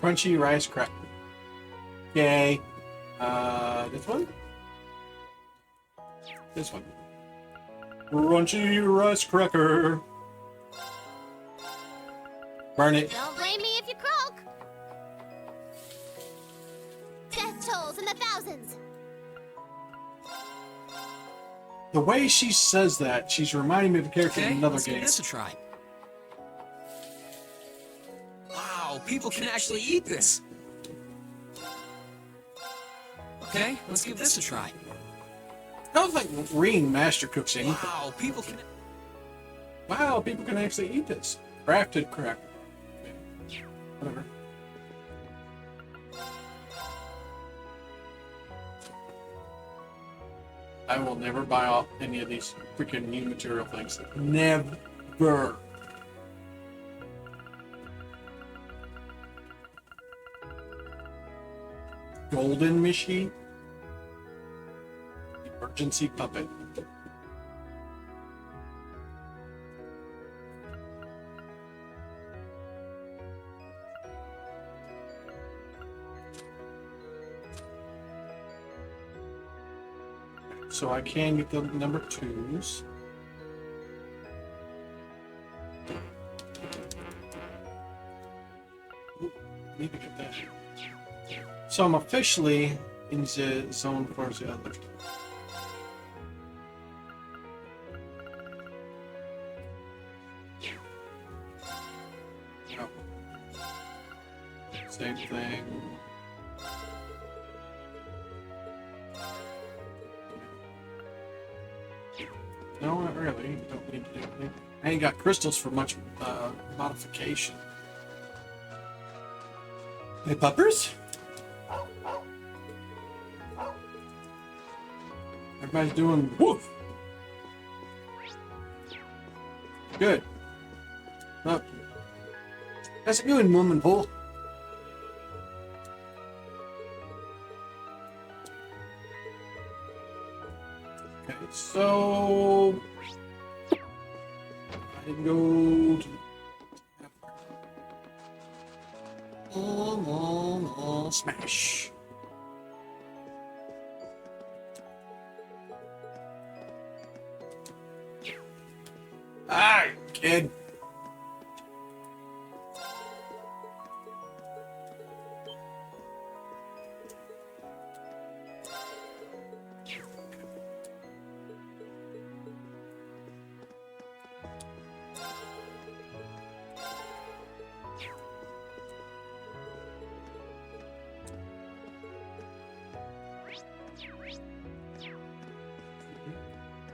Crunchy rice cracker. Yay. This one? This one. Crunchy rice cracker. Burn it. Don't blame me if you croak. Death tolls in the thousands. The way she says that, she's reminding me of a character in another let's game. give this a try. Wow, people can actually eat this. Okay, let's give this a try. I don't think Rean master cooks anything. Wow, people can. Wow, people can actually eat this. Crafted cracker. Whatever. I will never buy off any of these freaking new material things. Never. Golden machine. Emergency puppet. So I can get the number 2s. Ooh, need to get that. So I'm officially in the zone for the other. Oh. Same thing. No, not really. Don't need to do anything. I ain't got crystals for much modification. Hey, puppers? Everybody's doing woof. Good. Up. That's a good woman, Paul. Okay, so I go to smash. Alright, kid.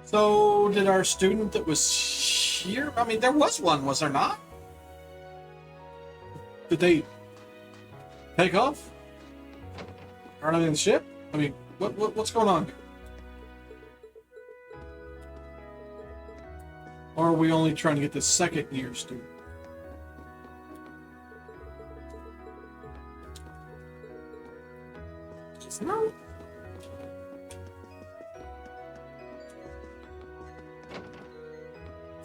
So, did our student that was here? I mean, there was one, was there not? Did they take off? Are they in the ship? I mean, what's going on here? Or are we only trying to get the second year student? No.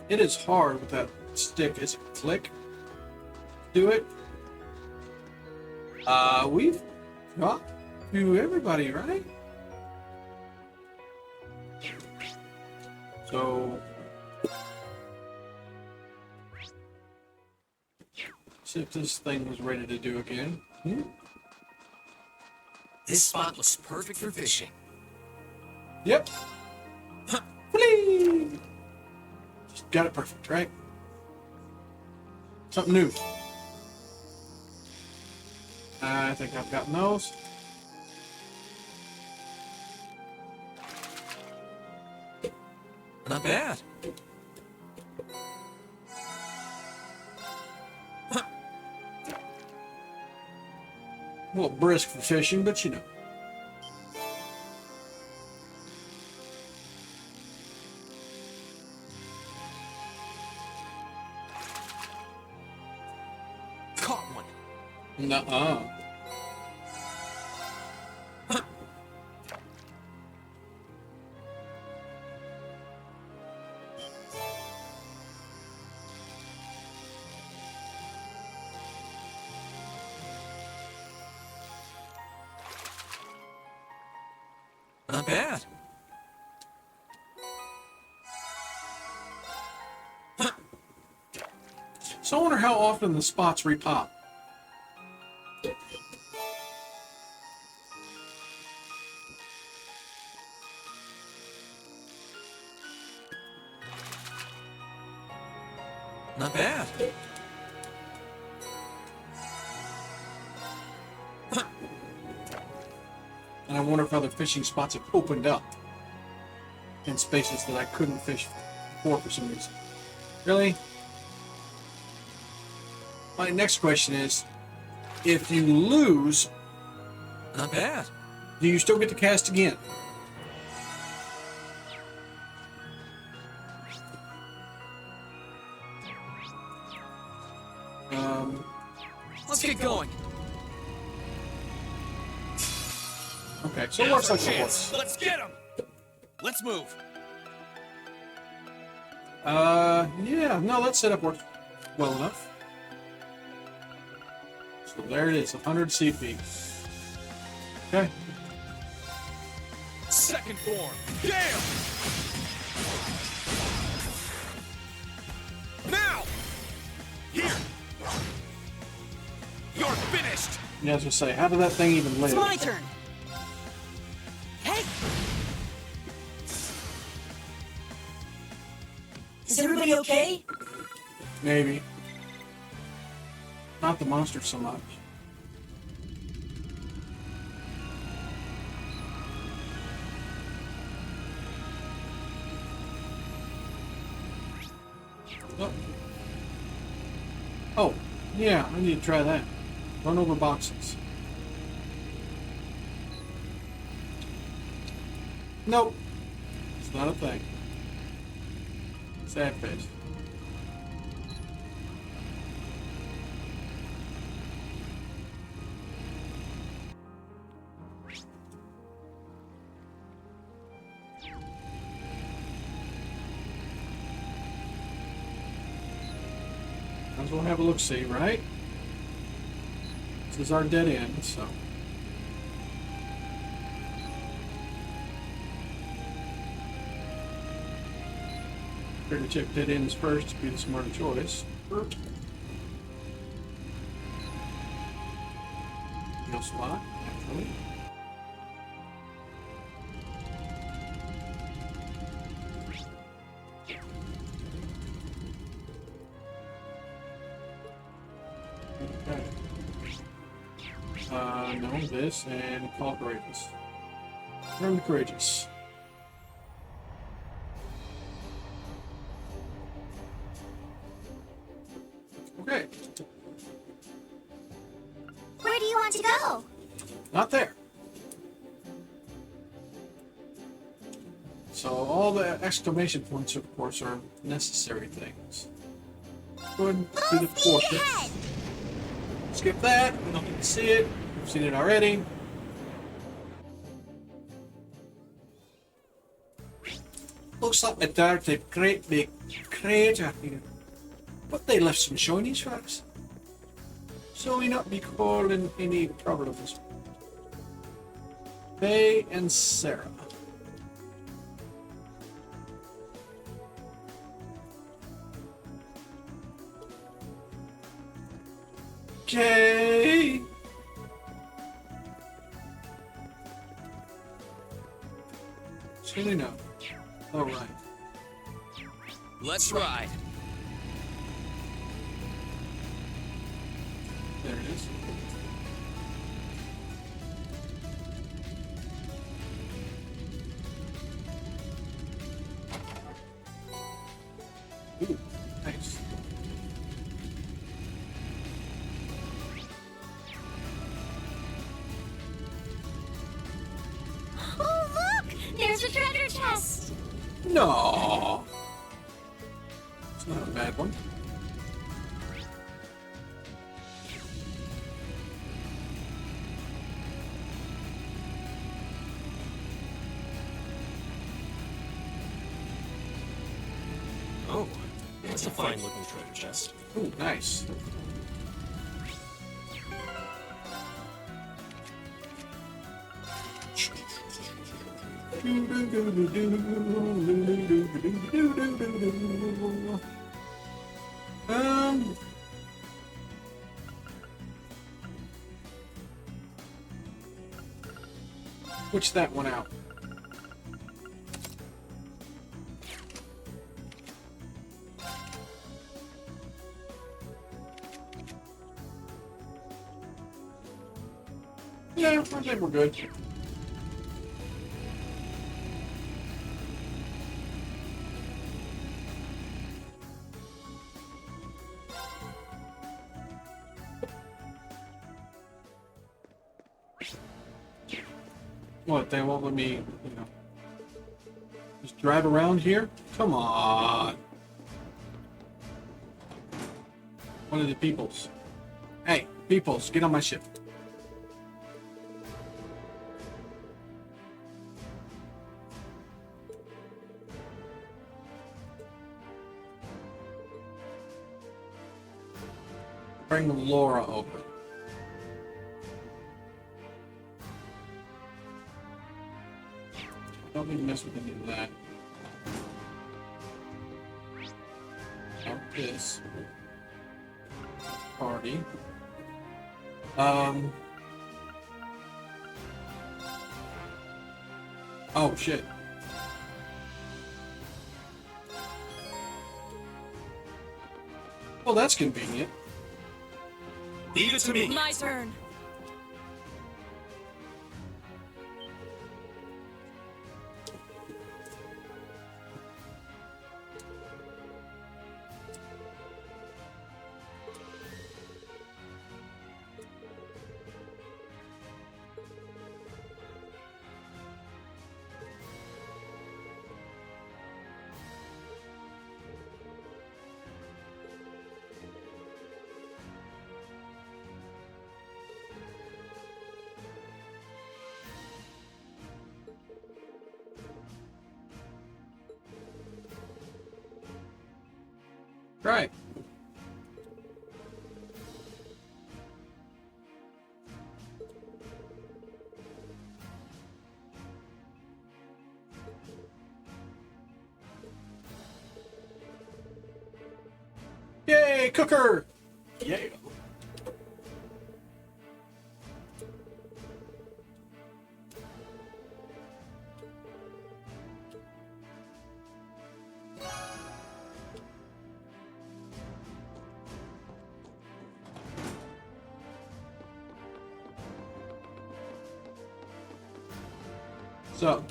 It is hard with that stick. Is it click? Do it. We've got to everybody, right? So See if this thing was ready to do again. This spot looks perfect for fishing. Yep. Whee! Just got it perfect, right? Something new. I think I've gotten those. Not bad. A little brisk for fishing, but you know. Caught one. Nuh-uh. Not bad. So I wonder how often the spots repop. Not bad. And I wonder if other fishing spots have opened up in spaces that I couldn't fish before for some reason. Really? My next question is, if you lose, Not bad. do you still get to cast again? Let's get going. Okay, so it works like it works. Let's get him. Let's move. Yeah, no, that setup works well enough. So there it is, 100 CP. Okay. Second form. Gale. Now. Here. You're finished. Yeah, I was gonna say, how did that thing even live? It's my turn. Hey. Is everybody okay? Maybe. Not the monster so much. Oh. Oh, yeah, I need to try that. Run over boxes. Nope. It's not a thing. Sad face. Might as well have a look-see, right? This is our dead end, so. Figure to check dead ends first to be the smarter choice. Heal slot, naturally. Okay. No, this and call courageous. Turn courageous. Okay. Where do you want to go? Not there. So all the exclamation points, of course, are necessary things. Go ahead and do the portrait. Skip that. We don't need to see it. We've seen it already. Looks like a dark, a great big crater here. But they left some shinies for us. So we not be causing any problems. Faye and Sarah. Okay. Surely no. All right. Let's ride. There it is. Ooh, nice. Oh, look! There's a treasure chest! No. It's not a bad one. Oh, that's a fine-looking treasure chest. Ooh, nice. Um. Switch that one out. Yeah, I think we're good. What, they won't let me, just drive around here? Come on. One of the peoples. Hey, peoples, get on my ship. Bring Laura over. Don't need to mess with any of that. Not this. Party. Oh, shit. Well, that's convenient. Leave it to me. My turn. Right. Yay, cooker! Yeah. So.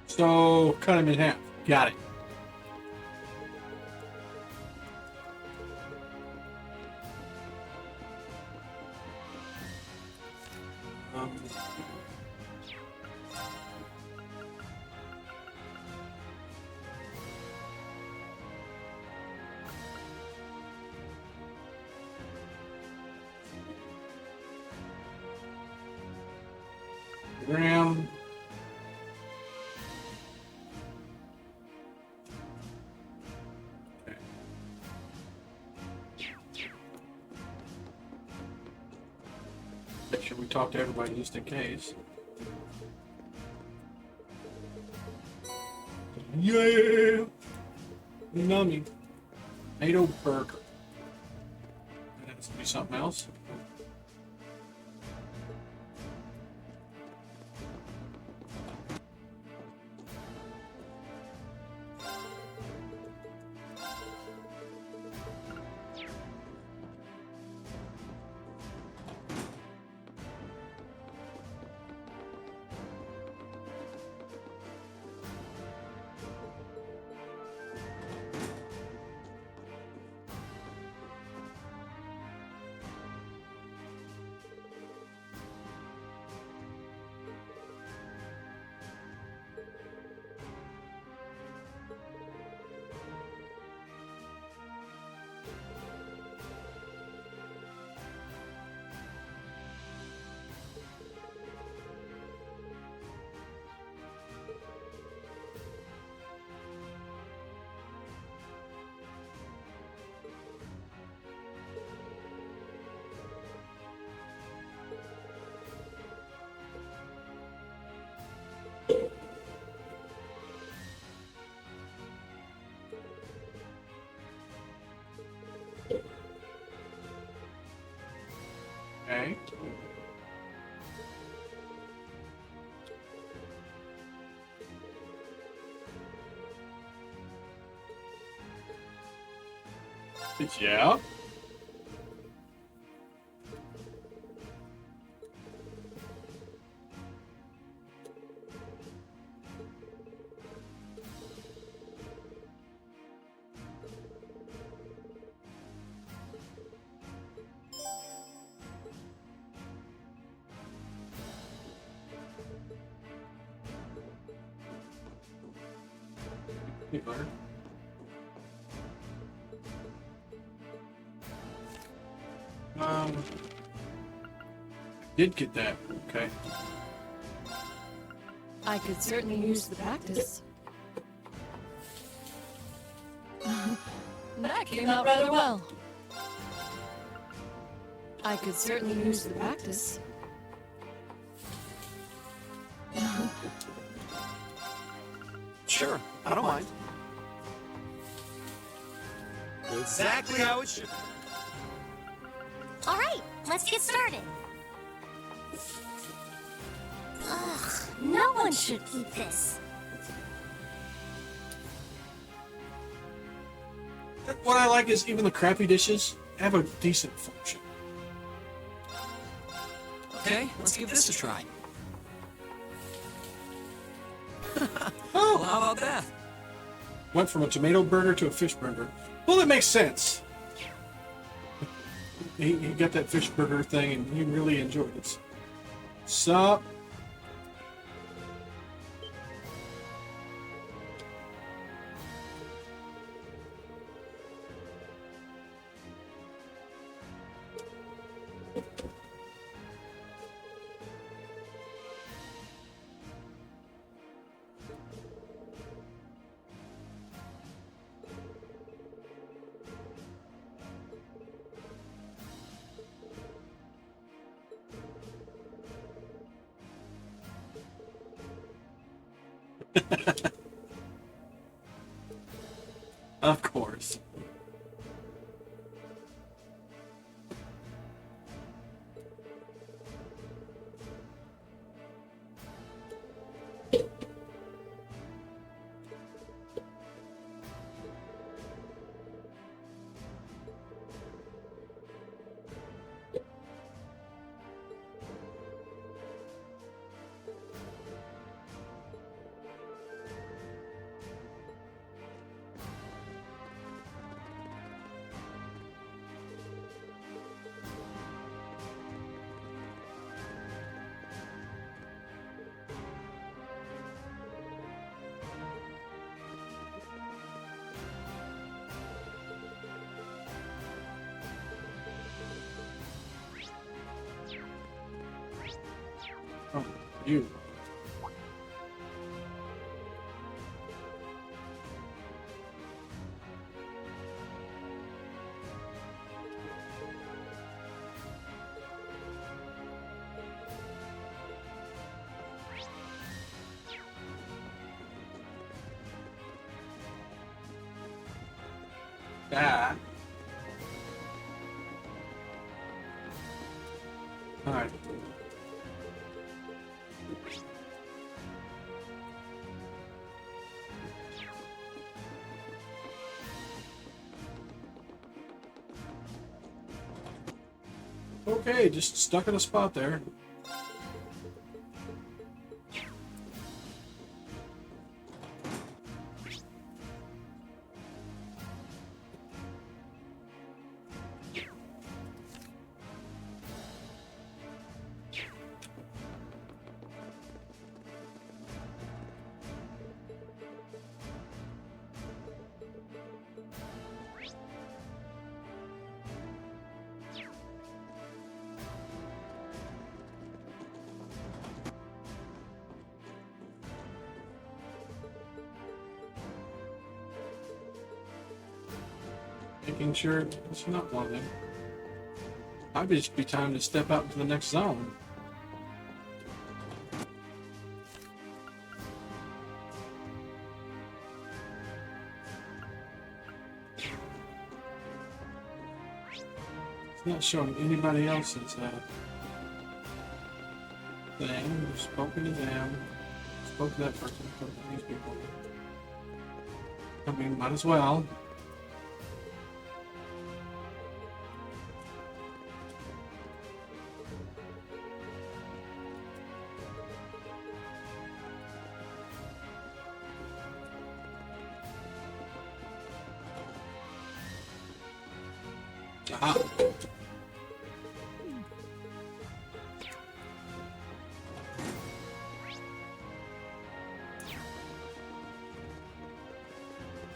So, cut him in half. Got it. Graham. Okay. Make sure we talk to everybody just in case. Yeah! Nummy. Nato burger. That has to be something else. Okay. Yeah. Peanut butter. Did get that. Okay. I could certainly use the practice. That came out rather well. I could certainly use the practice. Sure, I don't mind. Exactly how it should. All right, let's get started. Ugh, no one should eat this. What I like is even the crappy dishes have a decent function. Okay, let's give this a try. Well, how about that? Went from a tomato burger to a fish burger. Well, that makes sense. He got that fish burger thing and he really enjoyed it. Sup? Of course. You. That. All right. Okay, just stuck in a spot there. Making sure it's not one of them. Might just be time to step out into the next zone. It's not showing anybody else's thing. We've spoken to them. Spoke to that person. Spoke to these people. I mean, might as well. Ah.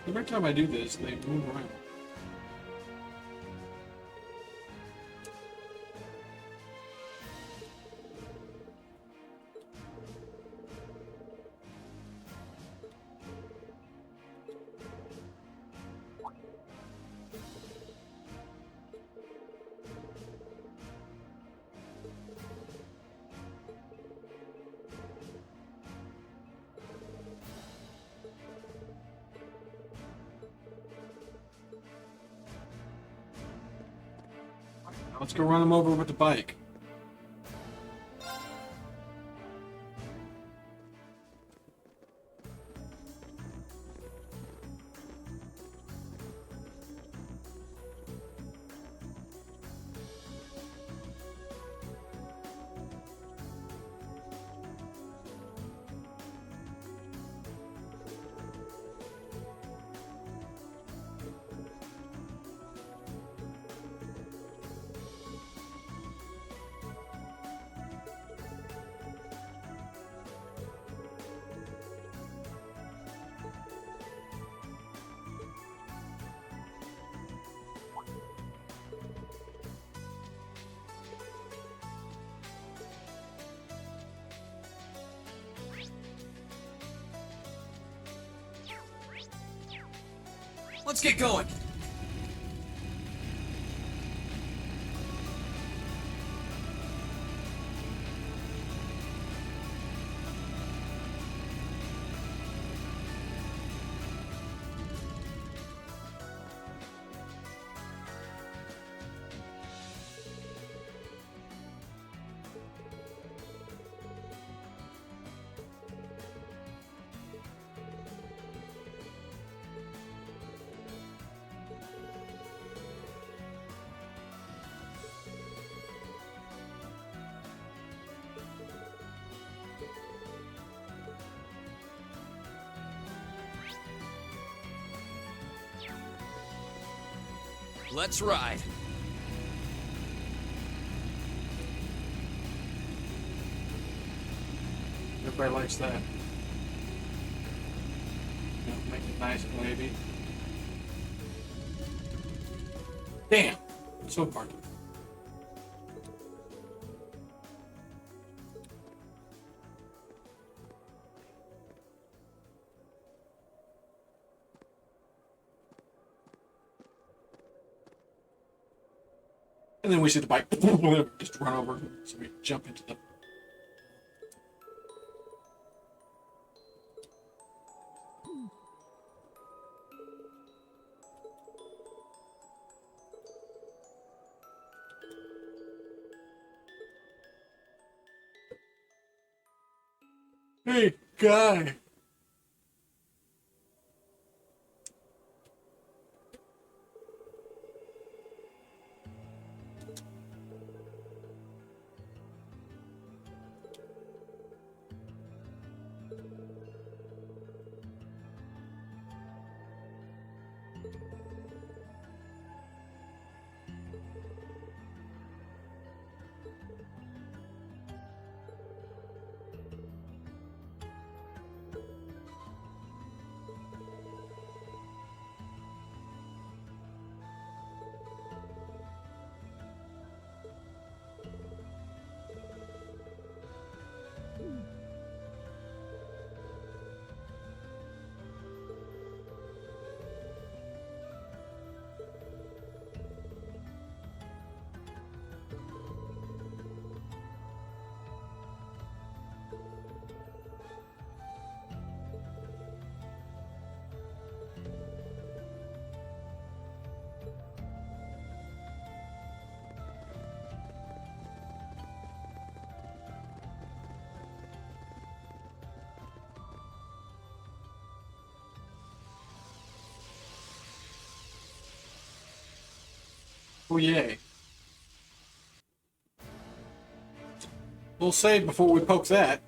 Every time I do this, they move around. Let's go run them over with the bike. Let's get going. Let's ride. Everybody likes that. You know, make it nice and wavy. Damn! So parked. And then we see the bike just run over, so we jump into the... Hey, guy. Oh, yay. We'll save before we poke that.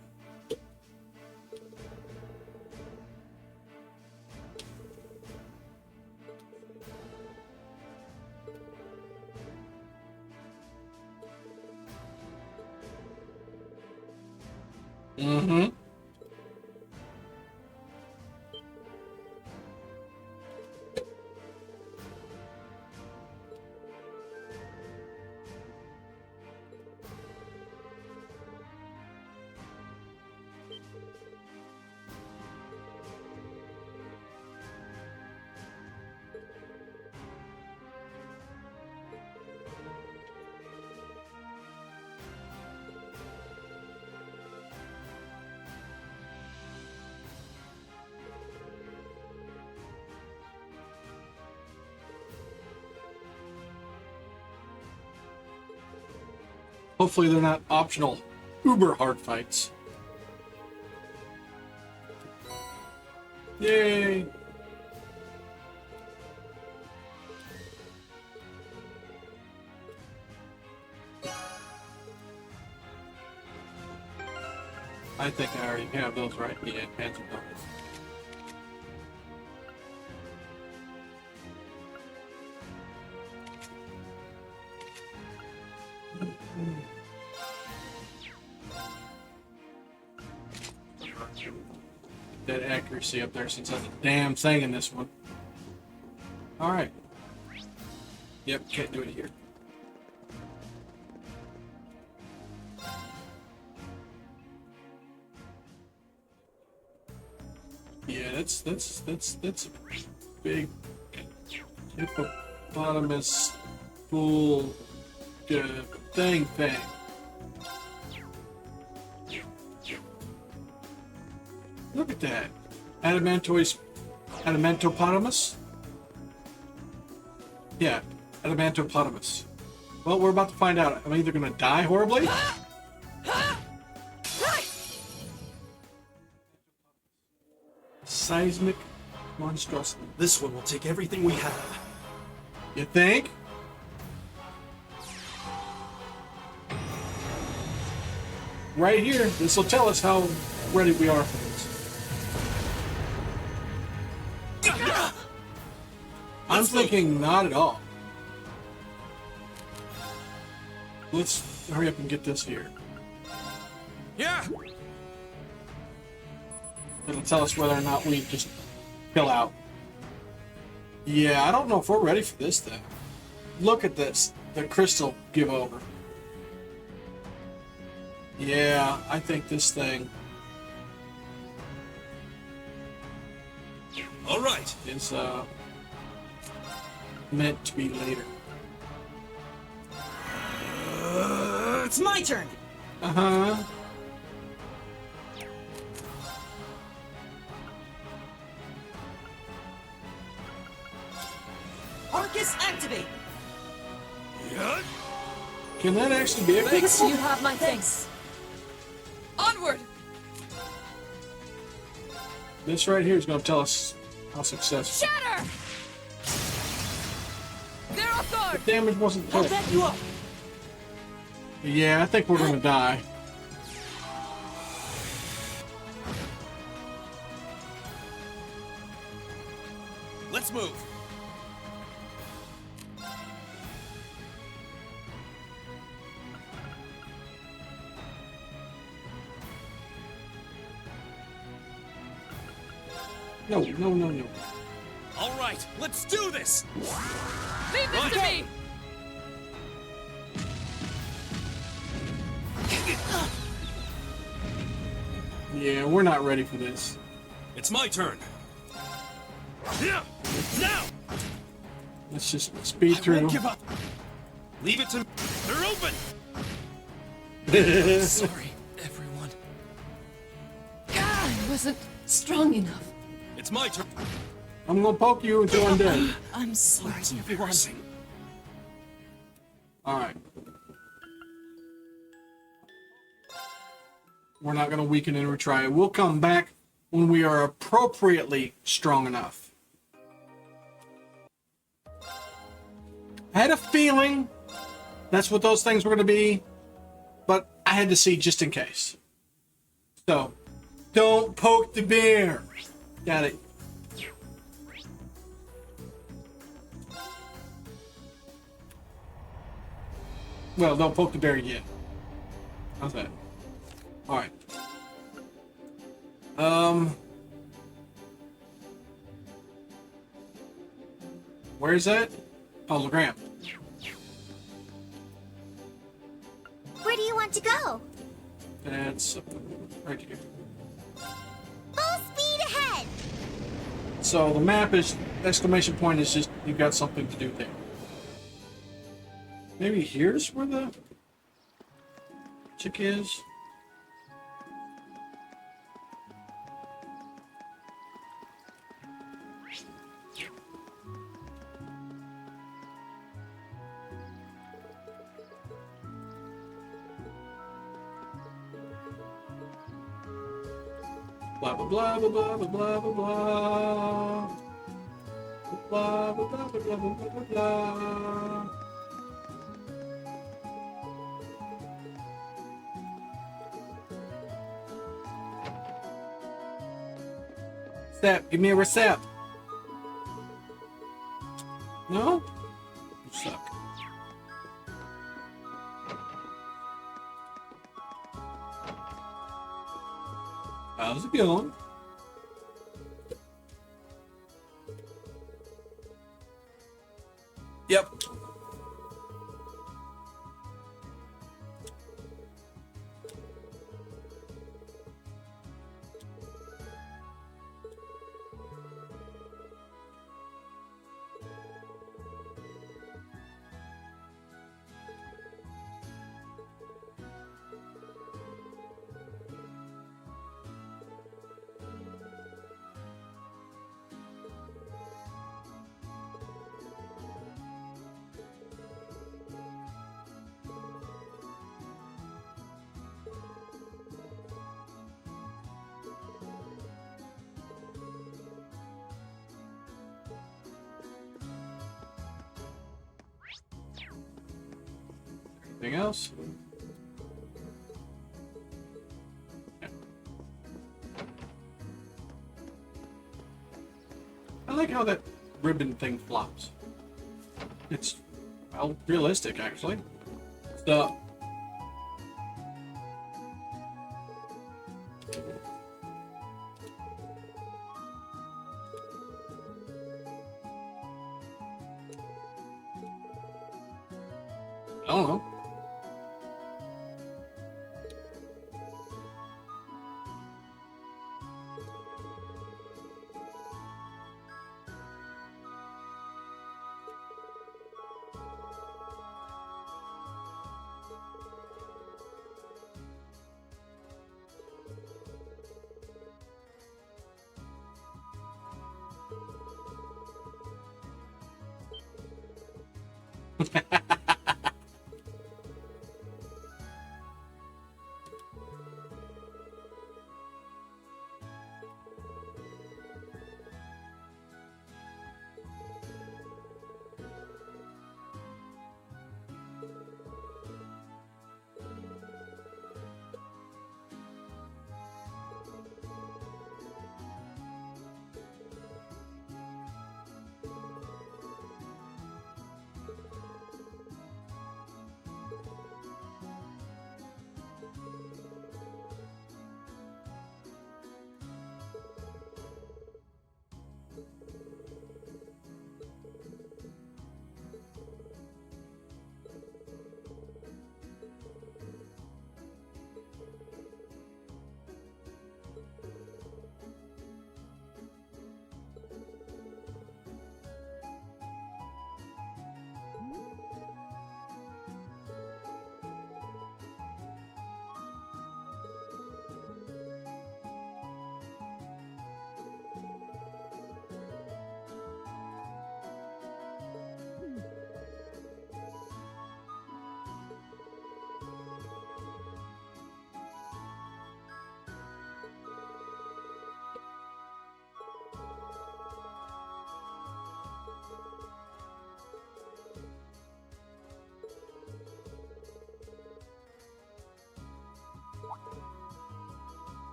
Mm-hmm. Hopefully they're not optional uber hard fights. Yay! I think I already have those right. Yeah, hands are done. That accuracy up there since that's a damn thing in this one. Alright. Yep, can't do it here. Yeah, that's a big hippopotamus bull thing. Look at that. Adamantopotamus? Yeah, adamantopotamus. Well, we're about to find out. I'm either going to die horribly. Seismic monstrosity. This one will take everything we have. You think? Right here, this will tell us how ready we are for this. I'm thinking not at all. Let's hurry up and get this here. Yeah. It'll tell us whether or not we just fill out. Yeah, I don't know if we're ready for this thing. Look at this. The crystal give over. Yeah, I think this thing... All right. Is, meant to be later. it's my turn! Uh-huh. Arcus, activate! Can that actually be Thanks, applicable? you have my thanks. Onward! This right here is going to tell us how successful. Shatter! They're off guard! The damage wasn't I'll good. back you up! Yeah, I think we're going to die. Let's move. No, no, no, no. All right, let's do this. Leave this to me! Yeah, we're not ready for this. It's my turn. Yeah, now. Let's just speed I through. won't give up. Leave it to me. They're open. Sorry, everyone. I wasn't strong enough. It's my turn. I'm going to poke you until I'm dead. I'm sorry, everyone. Alright. We're not going to weaken and retry. We'll come back when we are appropriately strong enough. I had a feeling that's what those things were going to be, but I had to see just in case. So, don't poke the bear. Got it. Well, don't poke the bear yet. How's that? Alright. Where's that? Hologram. Where do you want to go? That's right here. Full speed ahead! So the map is, exclamation point is just, you've got something to do there. Maybe here's where the chick is? Blah blah blah blah blah blah blah blah blah blah blah blah blah blah blah blah. Step, give me a receipt. No? You suck. How's it going? Yep. Anything else? Yeah. I like how that ribbon thing flops. It's, well, realistic, actually. So, I don't know.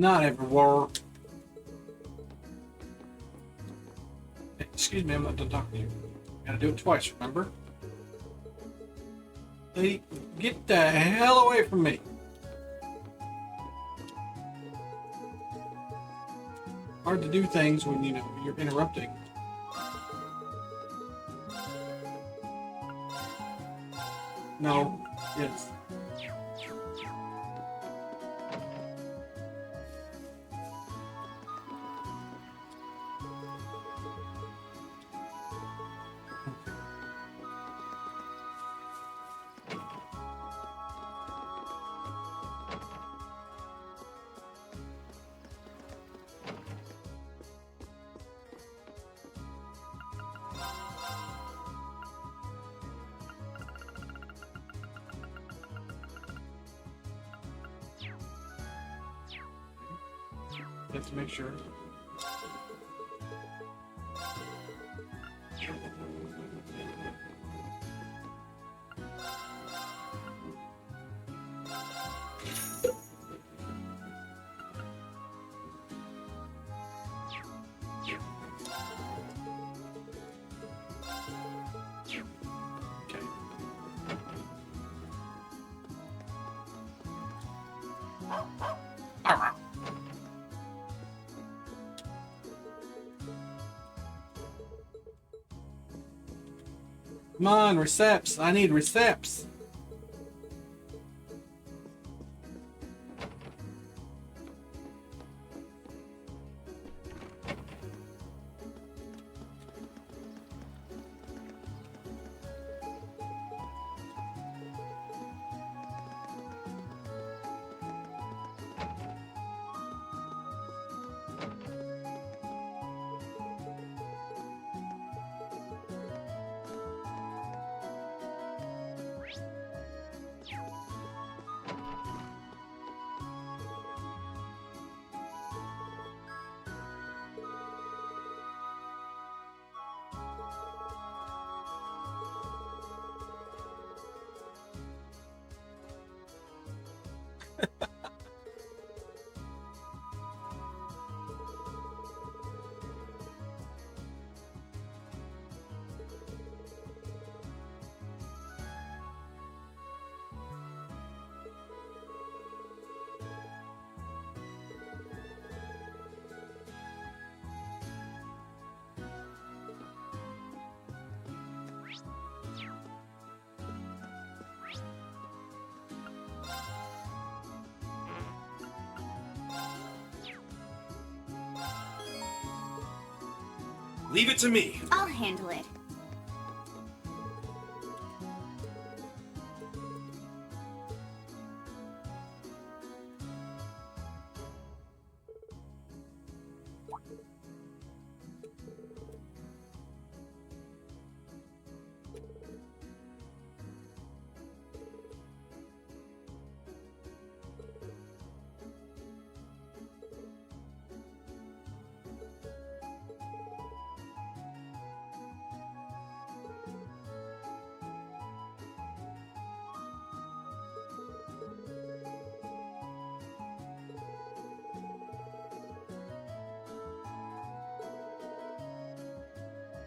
Not everywhere. Excuse me, I'm not done talking to you. Gotta do it twice, remember? Hey, get the hell away from me. Hard to do things when you're interrupting. No. Yes. Just to make sure. Come on, receipts. I need receipts. Leave it to me. I'll handle it.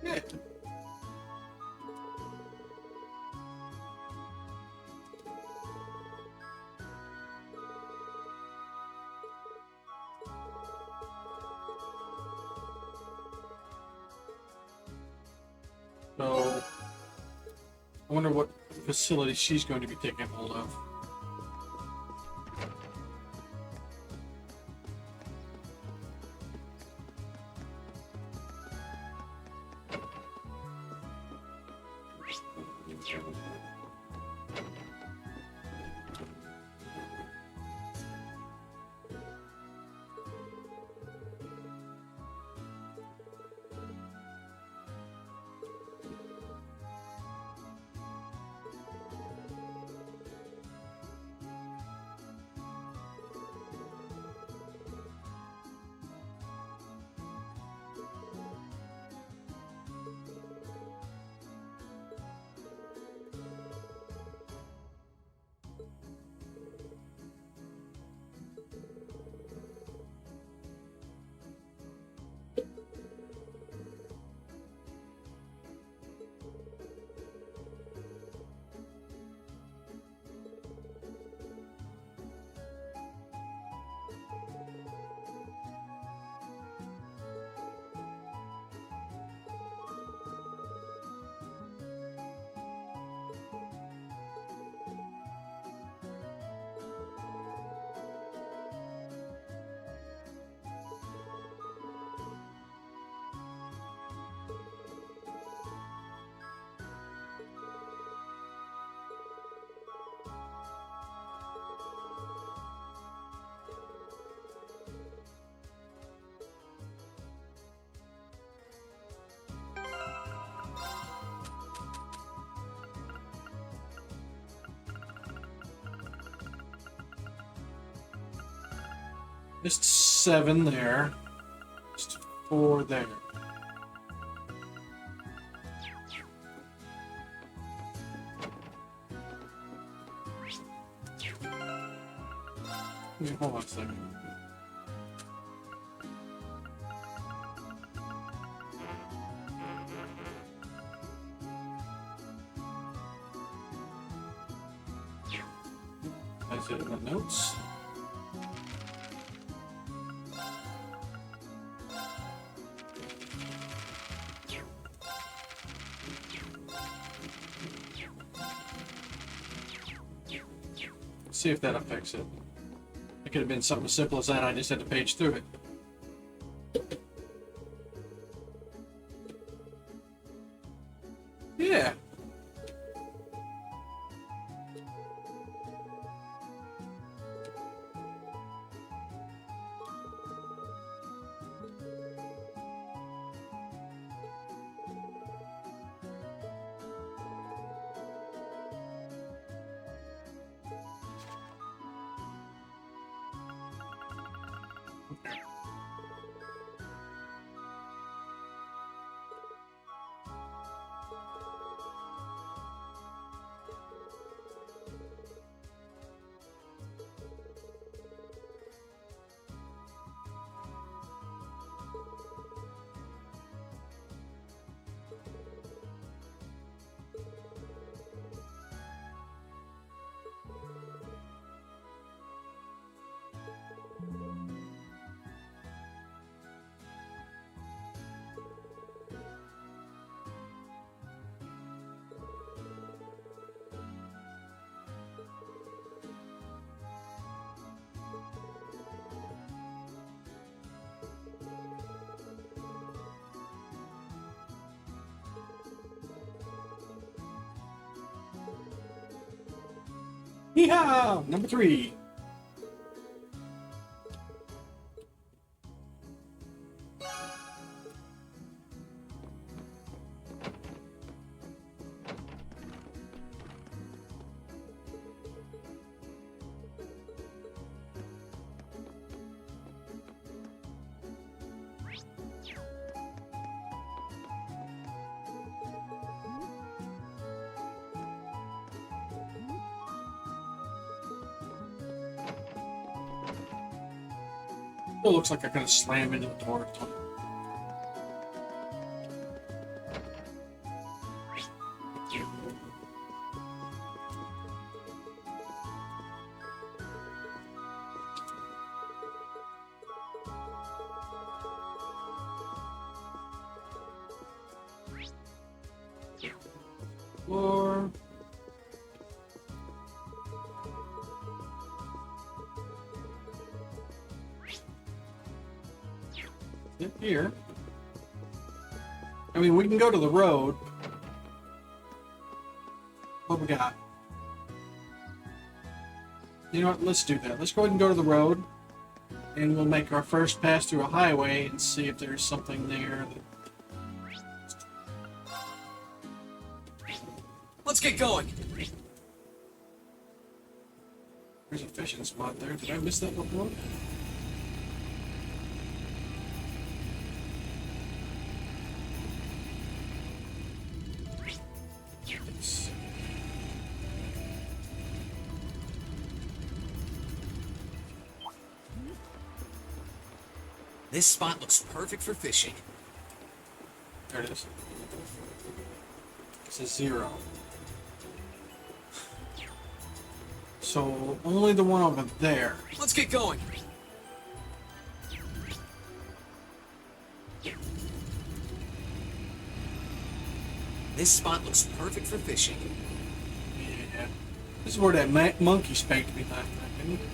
Yeah. So, I wonder what facility she's going to be taking hold of. Just 7 there. Just 4 there. Hold on a second. That's it in the notes. See if that affects it. It could have been something as simple as that. I just had to page through it. Yeah. Yeehaw! Number 3. Still looks like I'm gonna slam into the door. Floor. Here. I mean, we can go to the road. What we got? You know what? Let's do that. Let's go ahead and go to the road. And we'll make our first pass through a highway and see if there's something there. Let's get going. There's a fishing spot there. Did I miss that before? This spot looks perfect for fishing. There it is. It's a 0. So only the one over there. Let's get going. This spot looks perfect for fishing. Yeah. This is where that monkey spanked me last time, didn't he?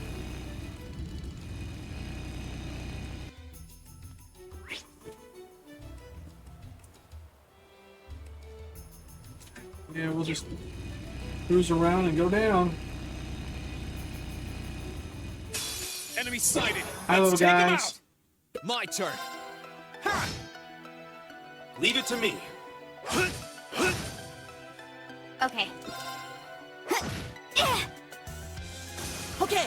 Yeah, we'll just cruise around and go down. Enemy sighted. Hi, little guys. My turn. Ha! Leave it to me. Okay. Okay.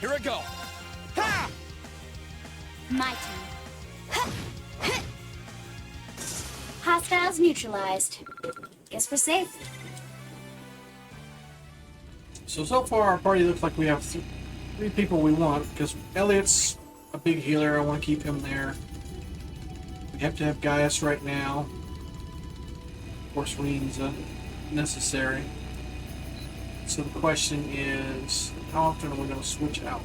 Here I go. Ha! My turn. Hostiles neutralized. Guess we're safe. So far our party looks like we have 3 people we want, because Elliot's a big healer. I want to keep him there. We have to have Gaius right now. Of course, Rean's necessary. So the question is, how often are we going to switch out?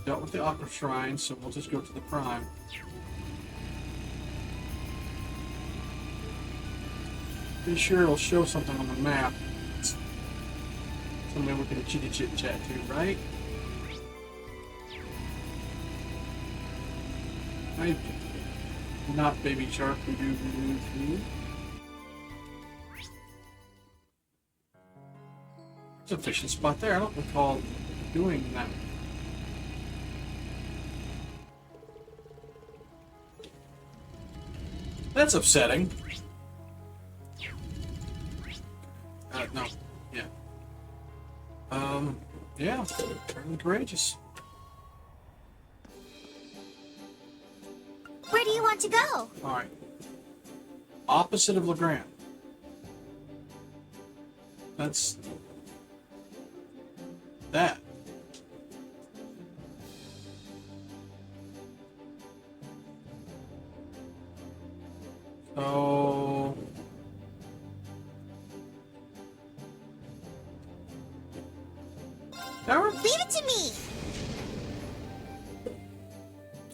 Dealt with the Aqua Shrine, so we'll just go to the Prime. Pretty sure it'll show something on the map. Somebody we can chitty chit chat to, right? I not Baby Shark who do. There's a fishing spot there. I don't recall doing that. That's upsetting. No. Yeah. Yeah. Turning courageous. Where do you want to go? Alright. Opposite of Legrand. That's... that. So... Leave it to me!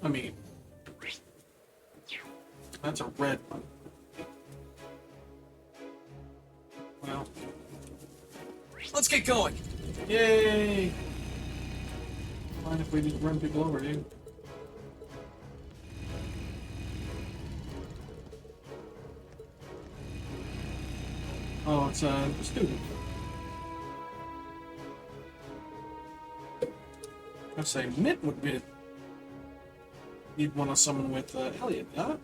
I mean, that's a red one. Well, Let's get going. yay! Mind if we just run people over, dude? Oh, it's a student. I'd say Mitt would be. You'd want to summon with Elliot, huh?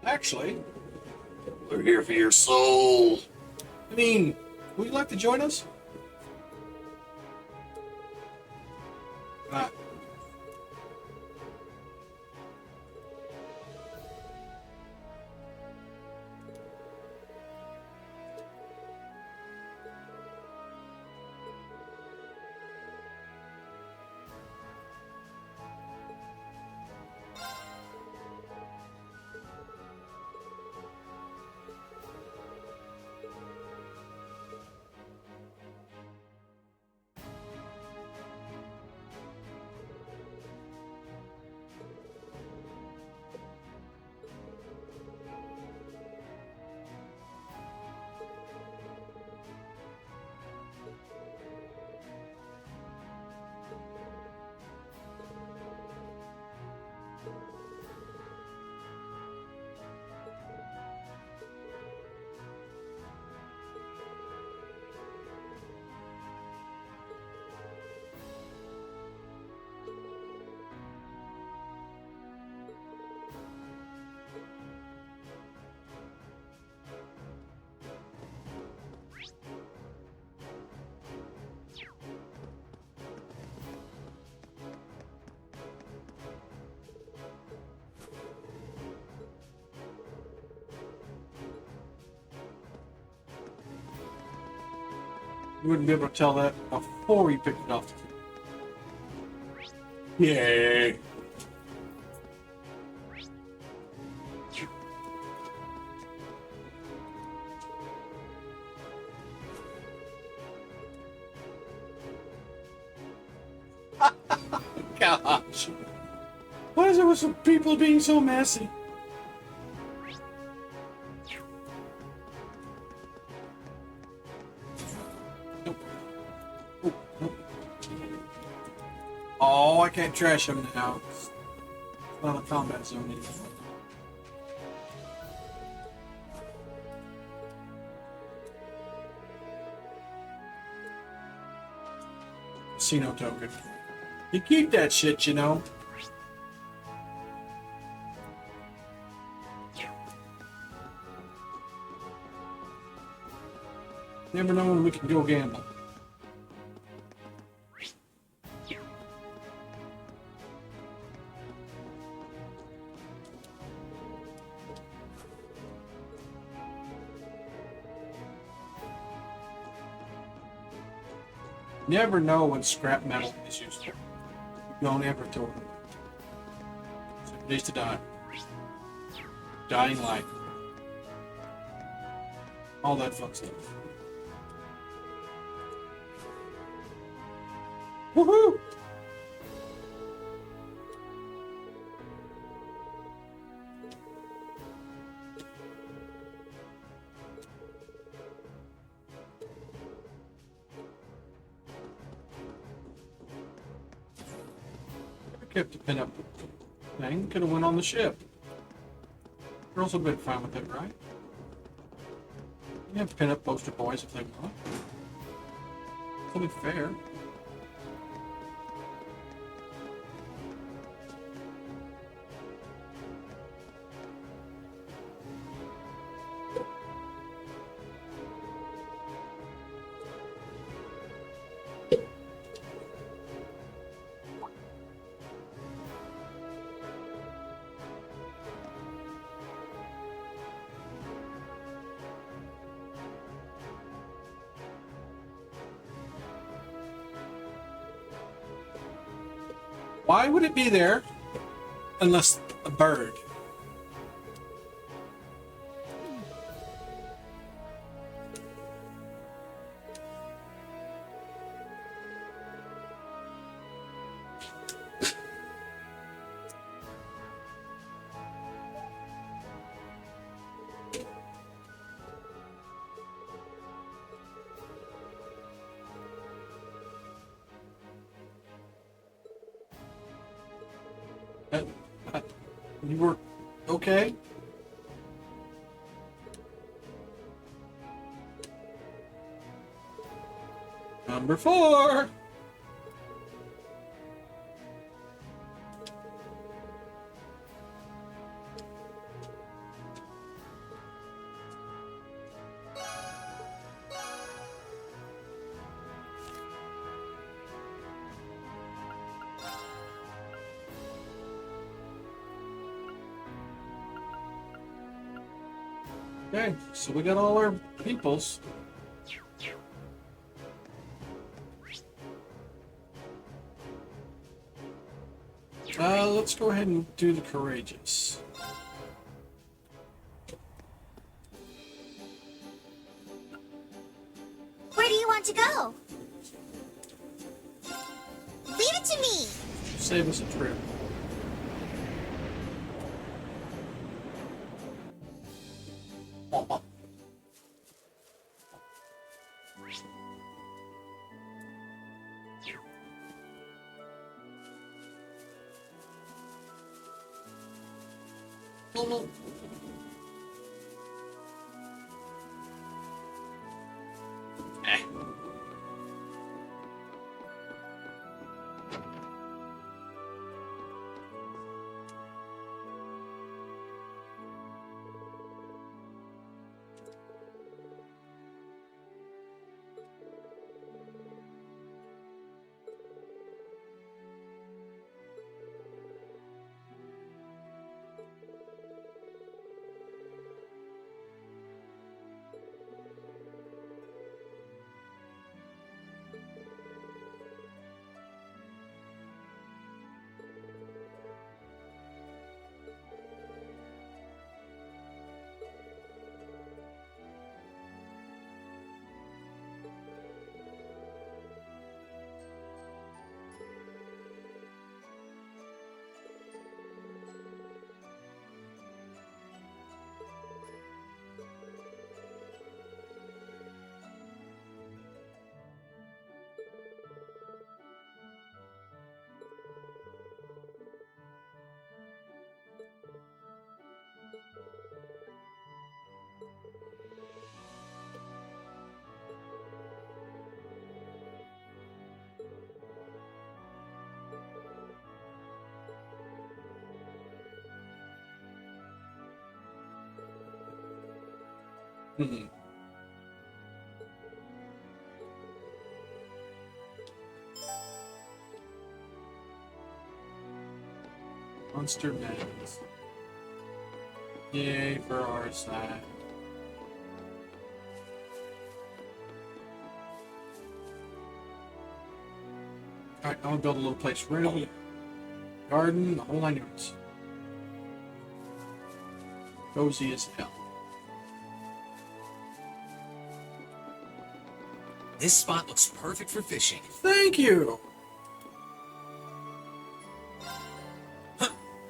Actually, We're here for your soul. I mean, would you like to join us? Ah. You wouldn't be able to tell that before you picked it up. Yay! Gosh. Why is it with some people being so messy? Oh, I can't trash him now. It's not a combat zone anymore. Casino token. You keep that shit, you know. Never know when we can go gamble. Never know when scrap metal is useful. You don't ever tell them. It needs to die. Dying light. All that fun stuff. Woohoo! Kept the pin up thing. Could have went on the ship. Girls have been fine with it, right? You have pin up poster boys if they want. It's only fair. Why would it be there unless a bird? You were okay? Number 4. Okay, so we got all our peoples. Let's go ahead and do the courageous. Where do you want to go? Leave it to me. Save us a trip. No. Monster Madness. Yay for our side. Alright, I'm gonna build a little place. Room, garden, the whole 9 yards. Cozy as hell. This spot looks perfect for fishing. Thank you!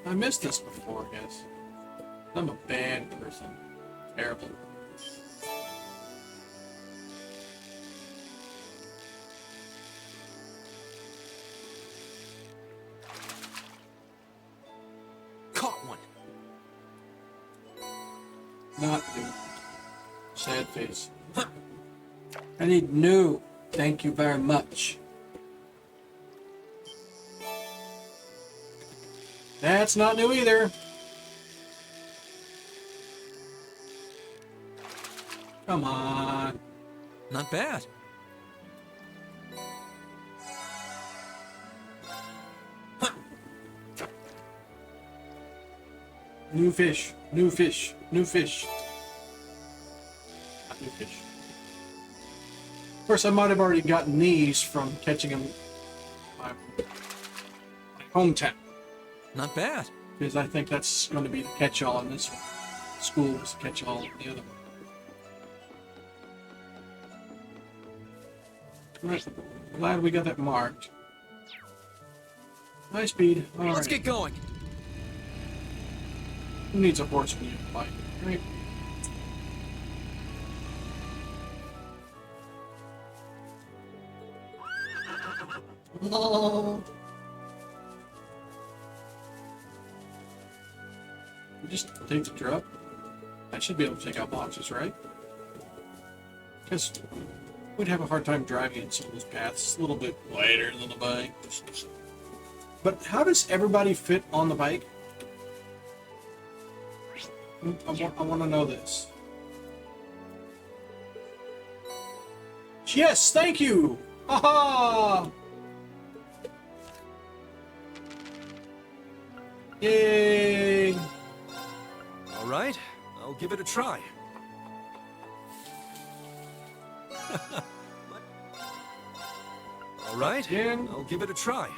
I missed this before, I guess. I'm a bad person. Terrible. Caught one. Not new. Sad face. I need new. Thank you very much. That's not new either. Come on. Not bad. New fish. New fish. New fish. Not new fish. Of course, I might have already gotten these from catching them. hometown. Not bad. Because I think that's going to be the catch-all in this one. School was the catch-all in the other one. Right. Glad we got that marked. High speed. All Let's right. get going. Who needs a horse when you have a bike, right? Oh. You just take the truck. I should be able to take out boxes, right? Because we'd have a hard time driving in some of those paths. It's a little bit wider than the bike. But how does everybody fit on the bike? I want to know this. Yes, thank you! Haha! Yay! All right, I'll give it a try. All right, I'll give it a try.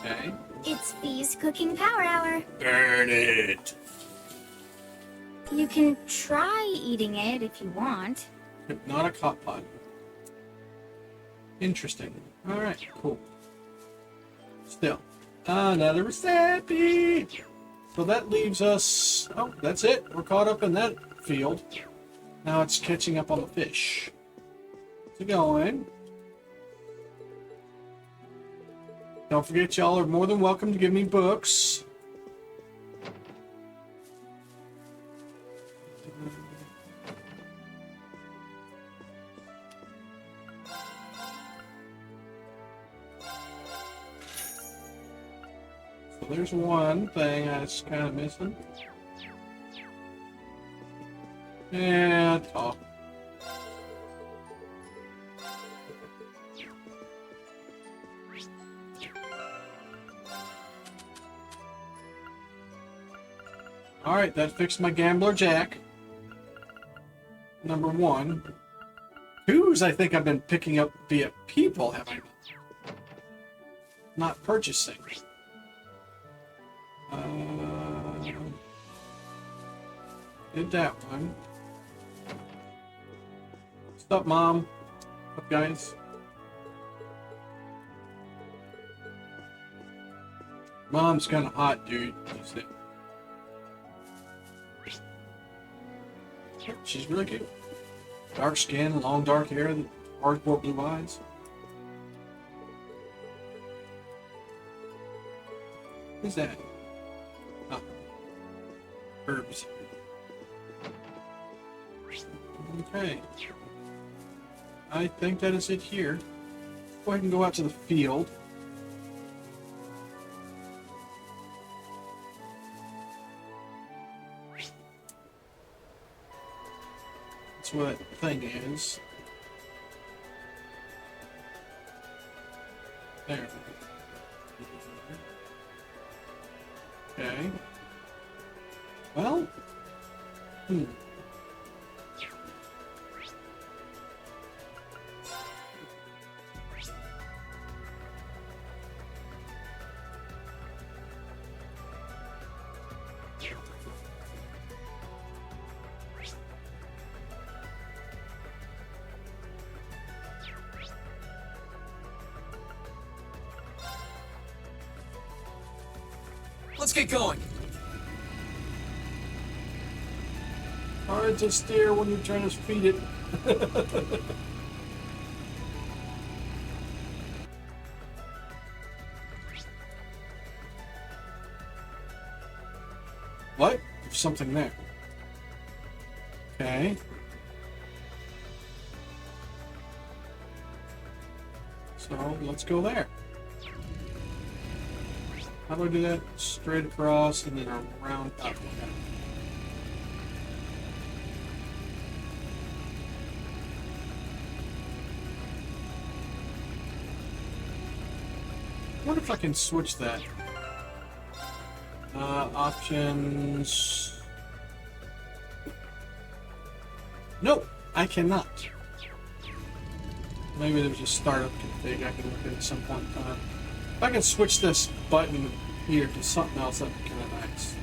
Okay. It's Bee's cooking power hour. Burn it! You can try eating it if you want. Hypnotic hot pot. Interesting. Alright, cool. Still. Another recipe! So that leaves us... Oh, that's it. We're caught up in that field. Now it's catching up on the fish. How's it going? Don't forget, y'all are more than welcome to give me books. So there's one thing I was kind of missing. Yeah, talk. Alright, that fixed my Gambler Jack. Number 1. 2s I think I've been picking up via people, have I not? Not purchasing. Did that one. What's up, Mom? What's up, guys? Mom's kind of hot, dude. She's really cute. Dark skin, long dark hair, hardcore blue eyes. Who's that? Oh. Herbs. Okay. I think that is it here. Go ahead and go out to the field. That's what that thing is. There. Okay. Well. Let's get going. Hard to steer when you're trying to feed it. What? There's something there. Okay. So let's go there. How do I do that? Straight across and then around up. Okay. I wonder if I can switch that. Options. No, I cannot. Maybe there's a startup config I can look at some point in time. If I can switch this button here to something else, that'd be kind of nice.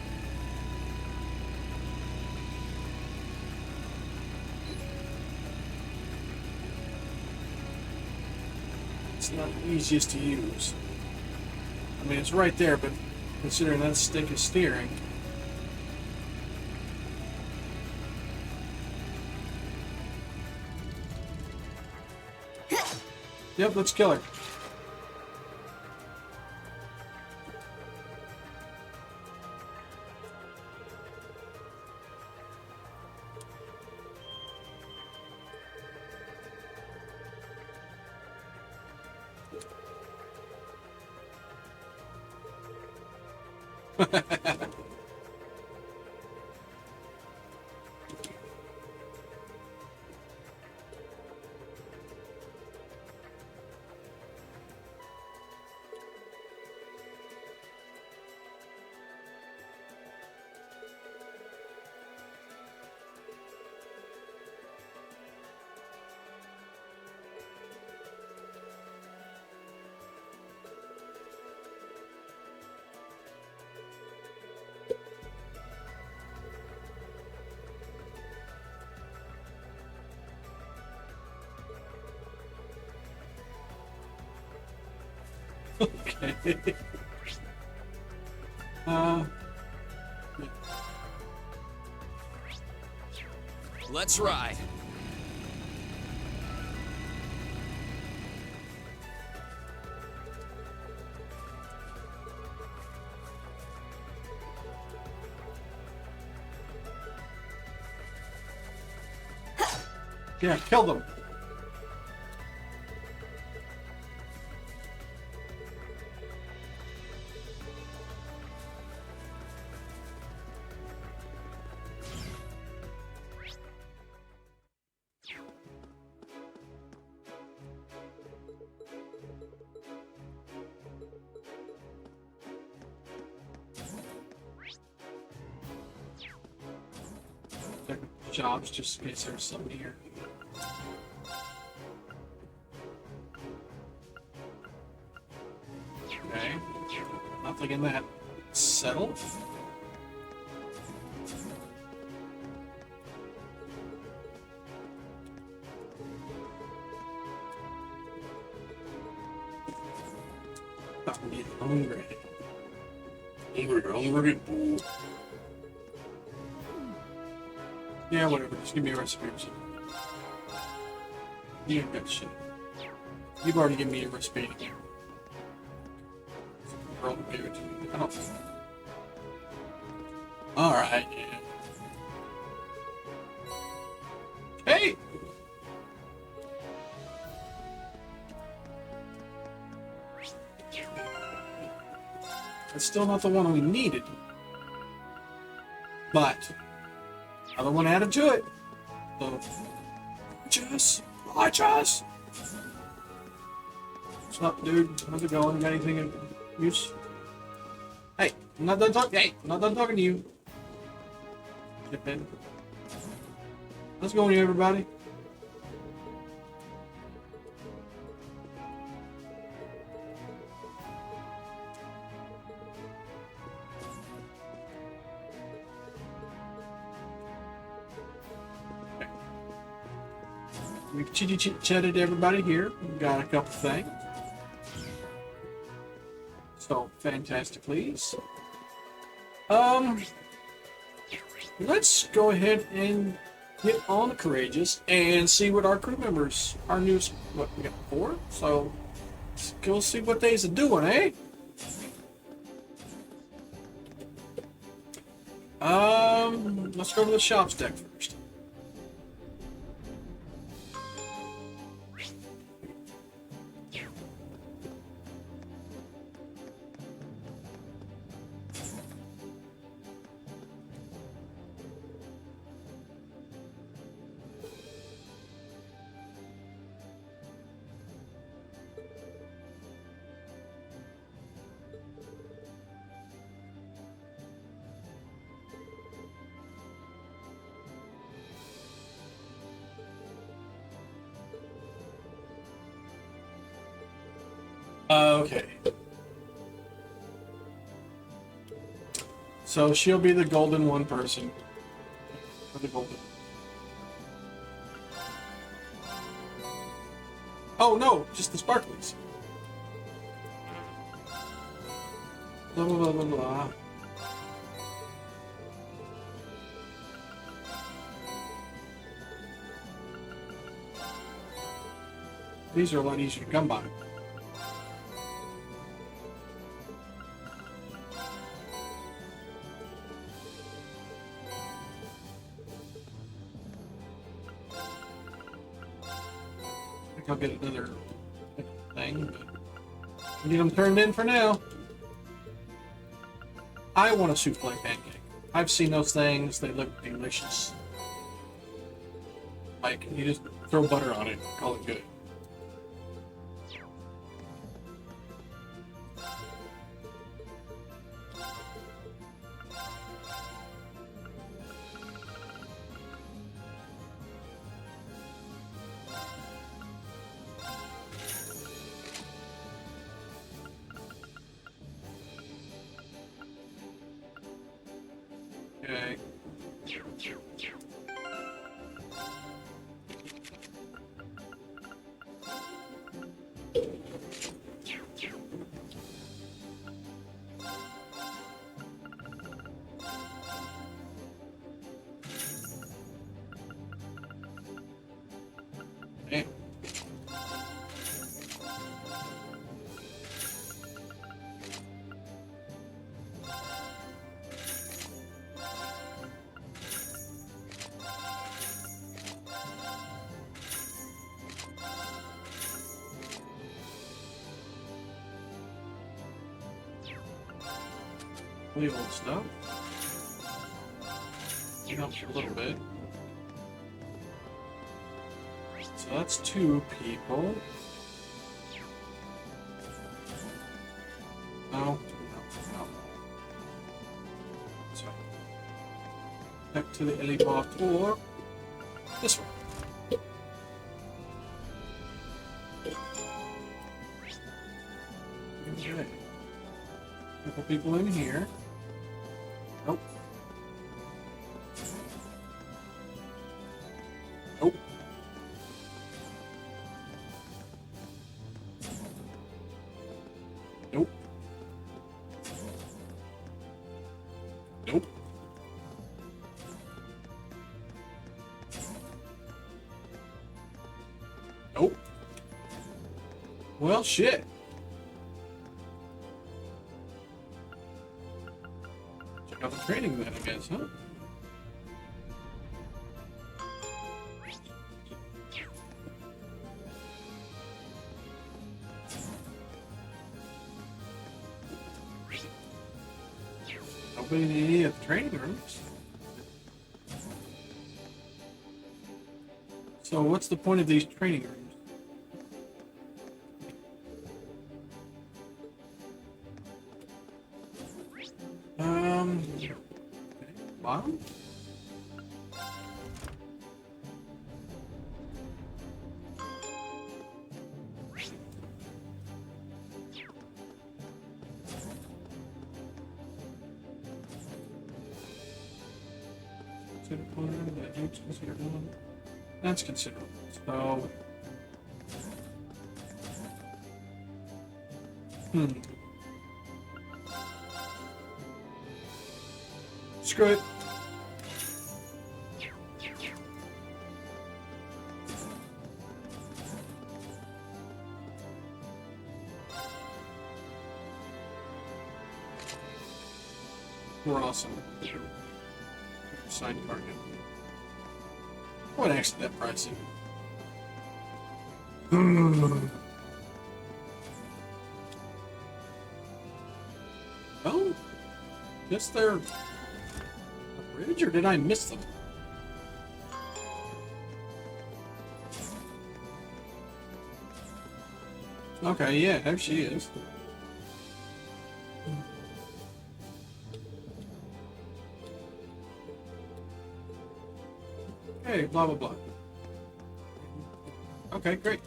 It's not the easiest to use. I mean, it's right there, but considering that stick is steering. Yep, let's kill her. Okay. Let's ride. Yeah, kill them. Jobs just in case there's something here. Okay. Nothing in that. Settle. I'm getting hungry. Hungry. Yeah, whatever. Just give me a recipe or something. You ain't got shit. You've already given me a recipe. Girl gave it to me. I don't. Alright, yeah. Hey! That's still not the one we needed. But another one added to it. So, righteous. What's up, dude? How's it going? Got anything of use? Hey, I'm not done talking. Hey, I'm not done talking to you. Shithead. How's it going, everybody? We've chitty-chatted everybody here. We've got a couple things. So, fantastic, please. Let's go ahead and get on the Courageous and see what our crew members, our news, what we got 4. So, let's go see what they's doing, eh? Let's go to the shops deck first. Okay. So she'll be the golden one person. Or the golden. Oh no, just the sparklies. Blah blah blah blah blah. These are a lot easier to come by. I think I'll get another thing, but get them turned in for now. I want a souffle pancake. I've seen those things, they look delicious. Like, you just throw butter on it, call it good. Okay. Okay. Leave old stuff. Helps a little bit. So that's 2 people. No. So back to the elevator. This one. Okay. Couple people in here. Nope. Nope. Nope. Nope. Nope. Well, shit. Check out the training then, I guess, huh? Nobody in any of the training rooms. So what's the point of these training rooms? Okay. Bottom? That's considerable. So, screw it. We're awesome. Signed card. What actually that pricing? Oh, guess they're a bridge, or did I miss them? Okay, yeah, there she is. Okay, blah blah blah. Okay, great.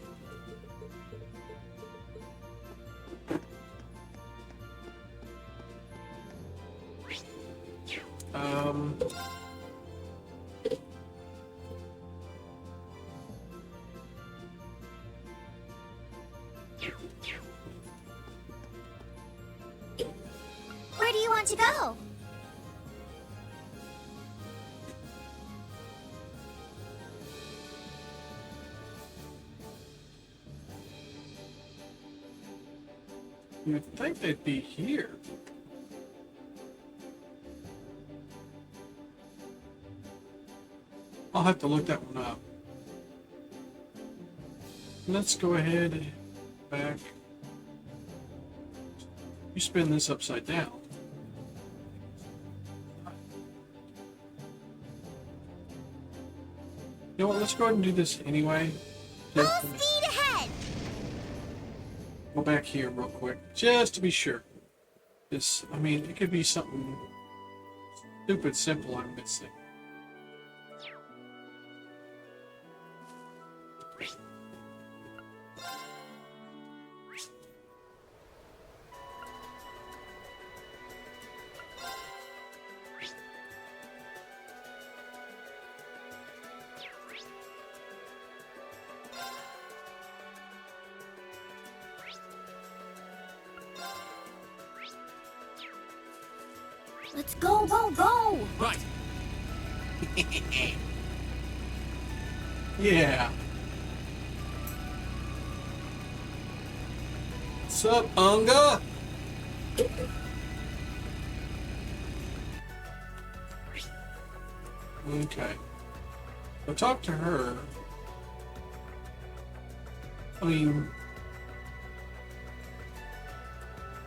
to go? You'd think they'd be here. I'll have to look that one up. Let's go ahead and back. You spin this upside down. You know what? Let's go ahead and do this anyway. Full speed ahead! Go back here real quick, just to be sure. This, I mean, it could be something stupid simple I'm missing. Let's go, go, go! Right. Yeah. What's up, Unga? Okay. Go talk to her. I mean,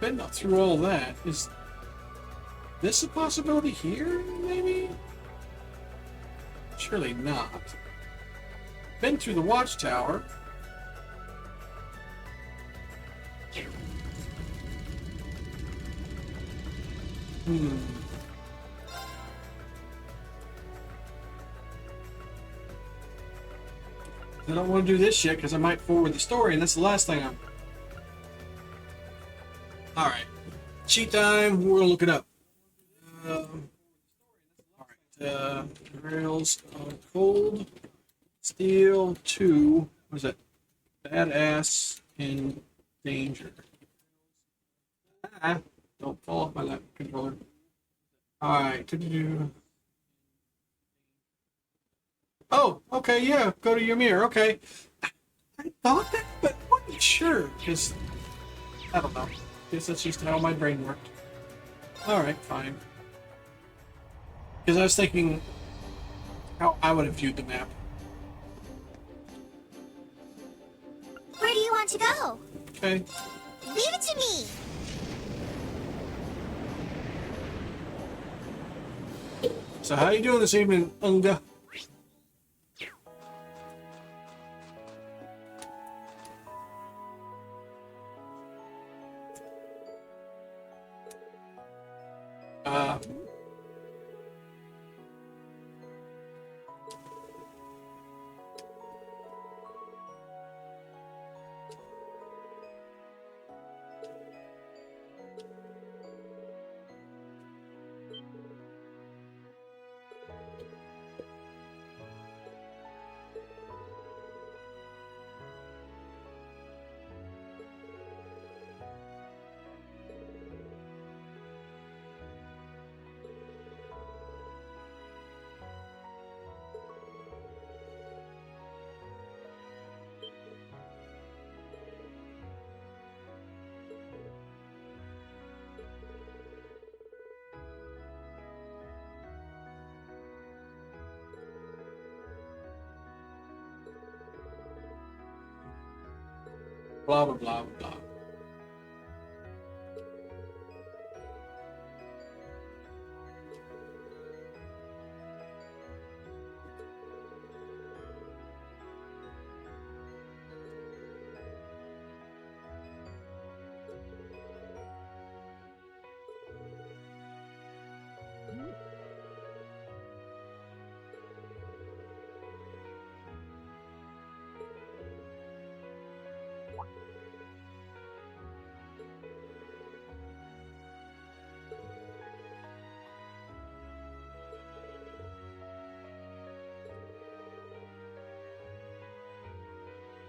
been not through all that. Is this a possibility here, maybe? Surely not. Been through the watchtower. I don't want to do this yet because I might forward the story, and that's the last thing I'm... Alright. Cheat time. We're going to look it up. Alright. Rails on Cold Steel 2. What is that? Badass in Danger. Ah, don't fall off my lap controller. Alright. Oh, okay, yeah. Go to Ymir. Okay. I thought that, but wasn't sure, because I don't know. Guess that's just how my brain worked. Alright, fine. Because I was thinking how I would have viewed the map. Where do you want to go? Okay. Leave it to me! So how you doing this evening, Unga? Blah, blah, blah, blah.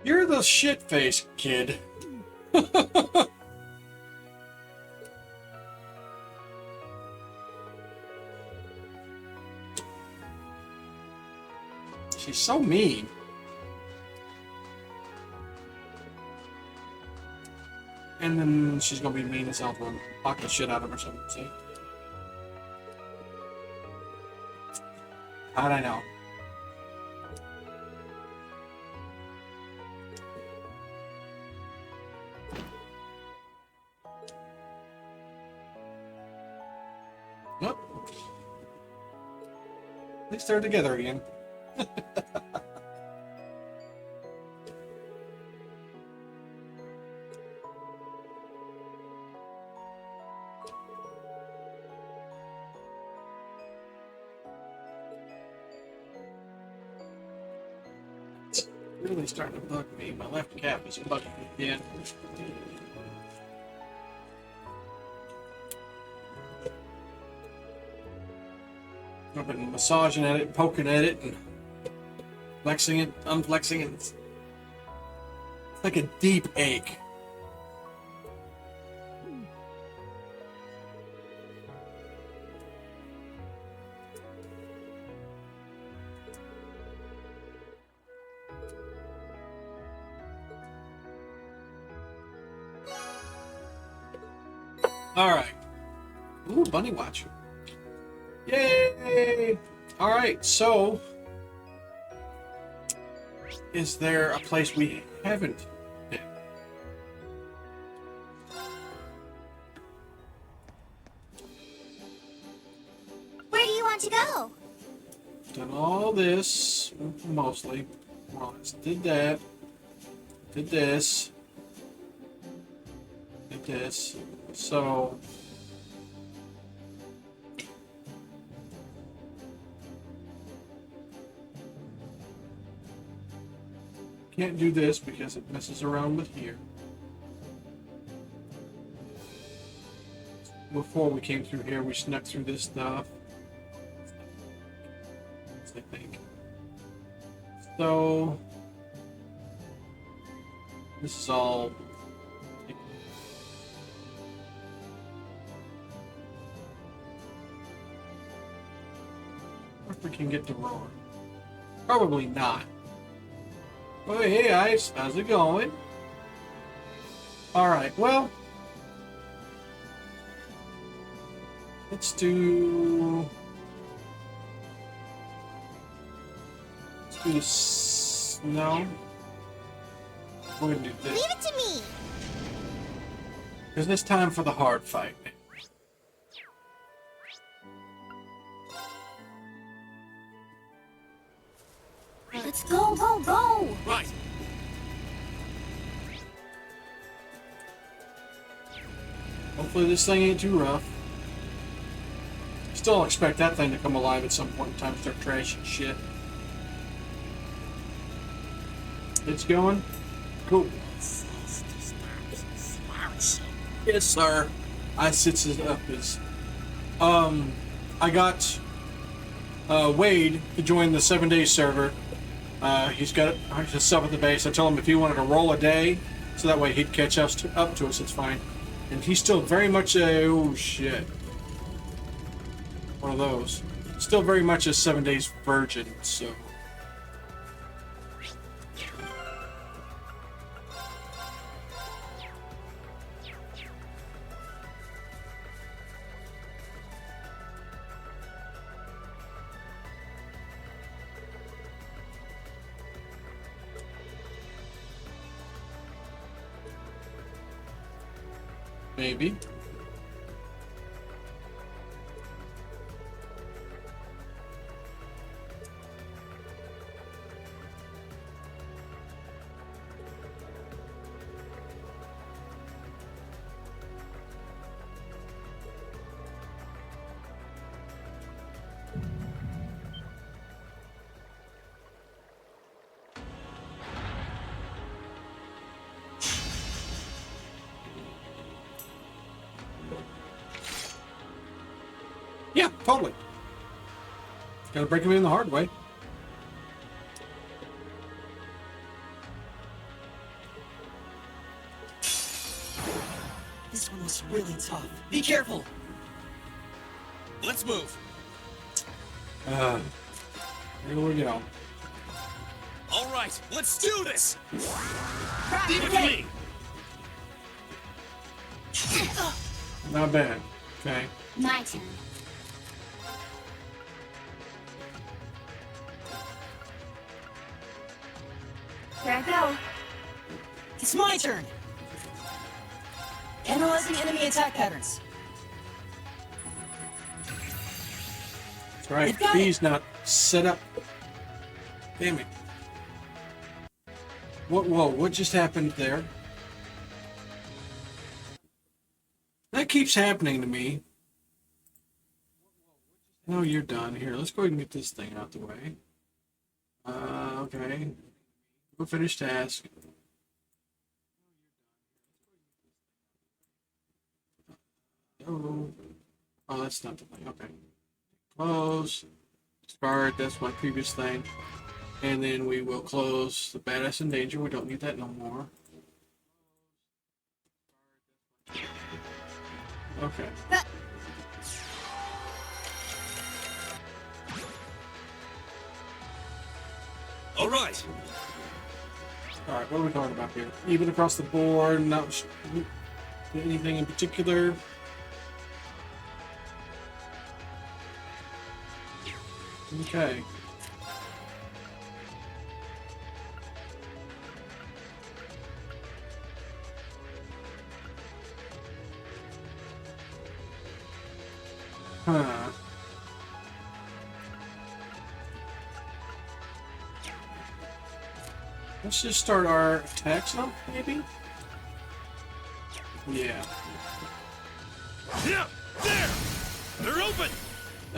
You're the shit-faced kid. She's so mean. And then she's gonna be mean as hell to him. Knock the shit out of her or something, see? How'd I know? Nope. At least they're together again. It's really starting to bug me. My left calf is bugging me again. I've been massaging at it, poking at it, and flexing it, unflexing it. It's like a deep ache. All right. Ooh, bunny watch. Yay! All right, so is there a place we haven't been? Where do you want to go? Done all this, mostly. More or less. Did that. Did this. Did this. So can't do this because it messes around with here. Before we came through here, we snuck through this stuff. I think. So this is all. If we can get to Roar. Probably not. Oh, hey guys, how's it going? Alright, well, let's do this. No, we're gonna do this. Leave it to me. Because it's time for the hard fight. Let's go, go, go! Right. Hopefully this thing ain't too rough. Still expect that thing to come alive at some point in time, start trashing shit. It's going? Cool. Yes, sir. I sits it up as I got Wade to join the 7-day server. He's got his sub at the base. I told him if he wanted to roll a day, so that way he'd catch up to us, it's fine. And he's still very much a, oh shit. One of those. Still very much a 7 days virgin, so. Maybe. Yeah, totally. Gotta break him in the hard way. This one was really tough. Be careful! Let's move. Here we go. All right, let's do this. Leave it to me. Not bad. Okay. My turn. Here I go. It's my turn! Analyzing enemy attack patterns. That's right. You've got B's not set up. Damn it. Whoa, what just happened there? That keeps happening to me. Oh, you're done. Here, let's go ahead and get this thing out the way. Okay. Go finish task. Oh, that's not the thing. Okay. Close. Discard. That's my previous thing. And then we will close the badass in danger. We don't need that no more. Okay. All right. All right. What are we talking about here? Even across the board. Not anything in particular. Okay. Huh. Let's just start our attacks now, maybe? Yeah. Yeah, there. They're open.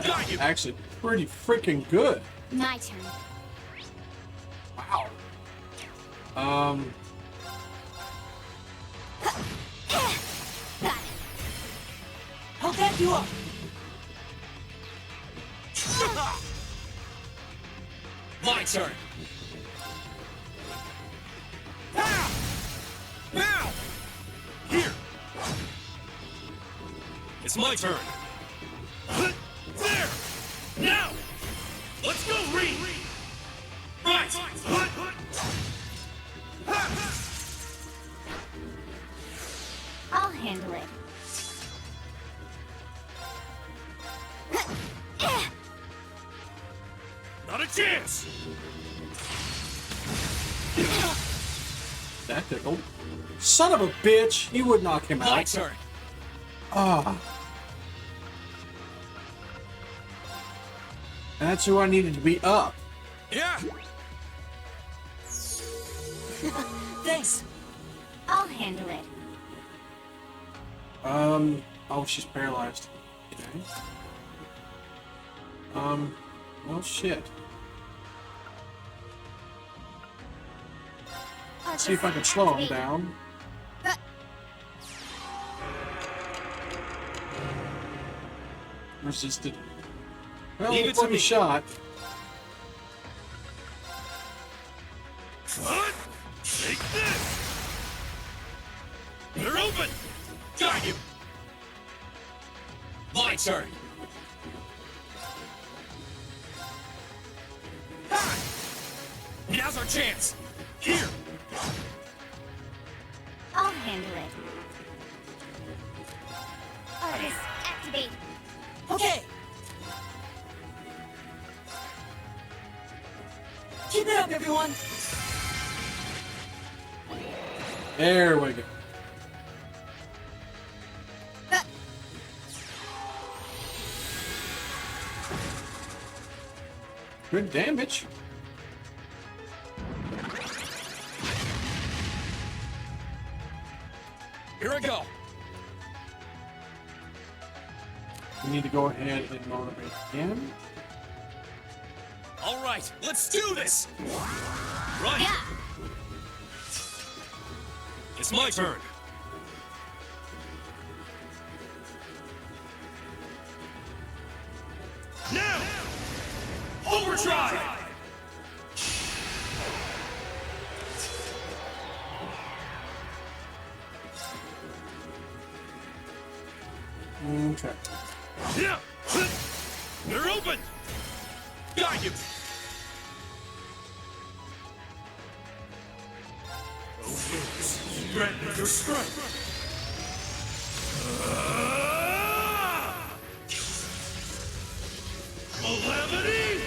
Got you. Actually, pretty freaking good. My turn. Wow. I'll back you up! My turn. Ah! Now! Here! It's my turn. There! Now! Let's go, Rean! Right! I'll handle it. Not a chance! That tickled. Son of a bitch! You would knock him out. My turn. Ah. That's who I needed to be up. Yeah! Thanks! I'll handle it. Oh, she's paralyzed. Okay. Well, shit. See if I can slow him down. Resisted. Well, Leave it it to was me. a shot. Take this! They're open! Got you! My turn! Ha! Now's our chance! Here! I'll handle it. Argus, activate. Okay! Keep it up, everyone! There we go. Good damage. Here I go! We need to go ahead and motivate again. All right, let's do this! Right! Yeah. It's my turn! Now! Overdrive! Okay. Yeah! They're open! Got you! strength. Calamity!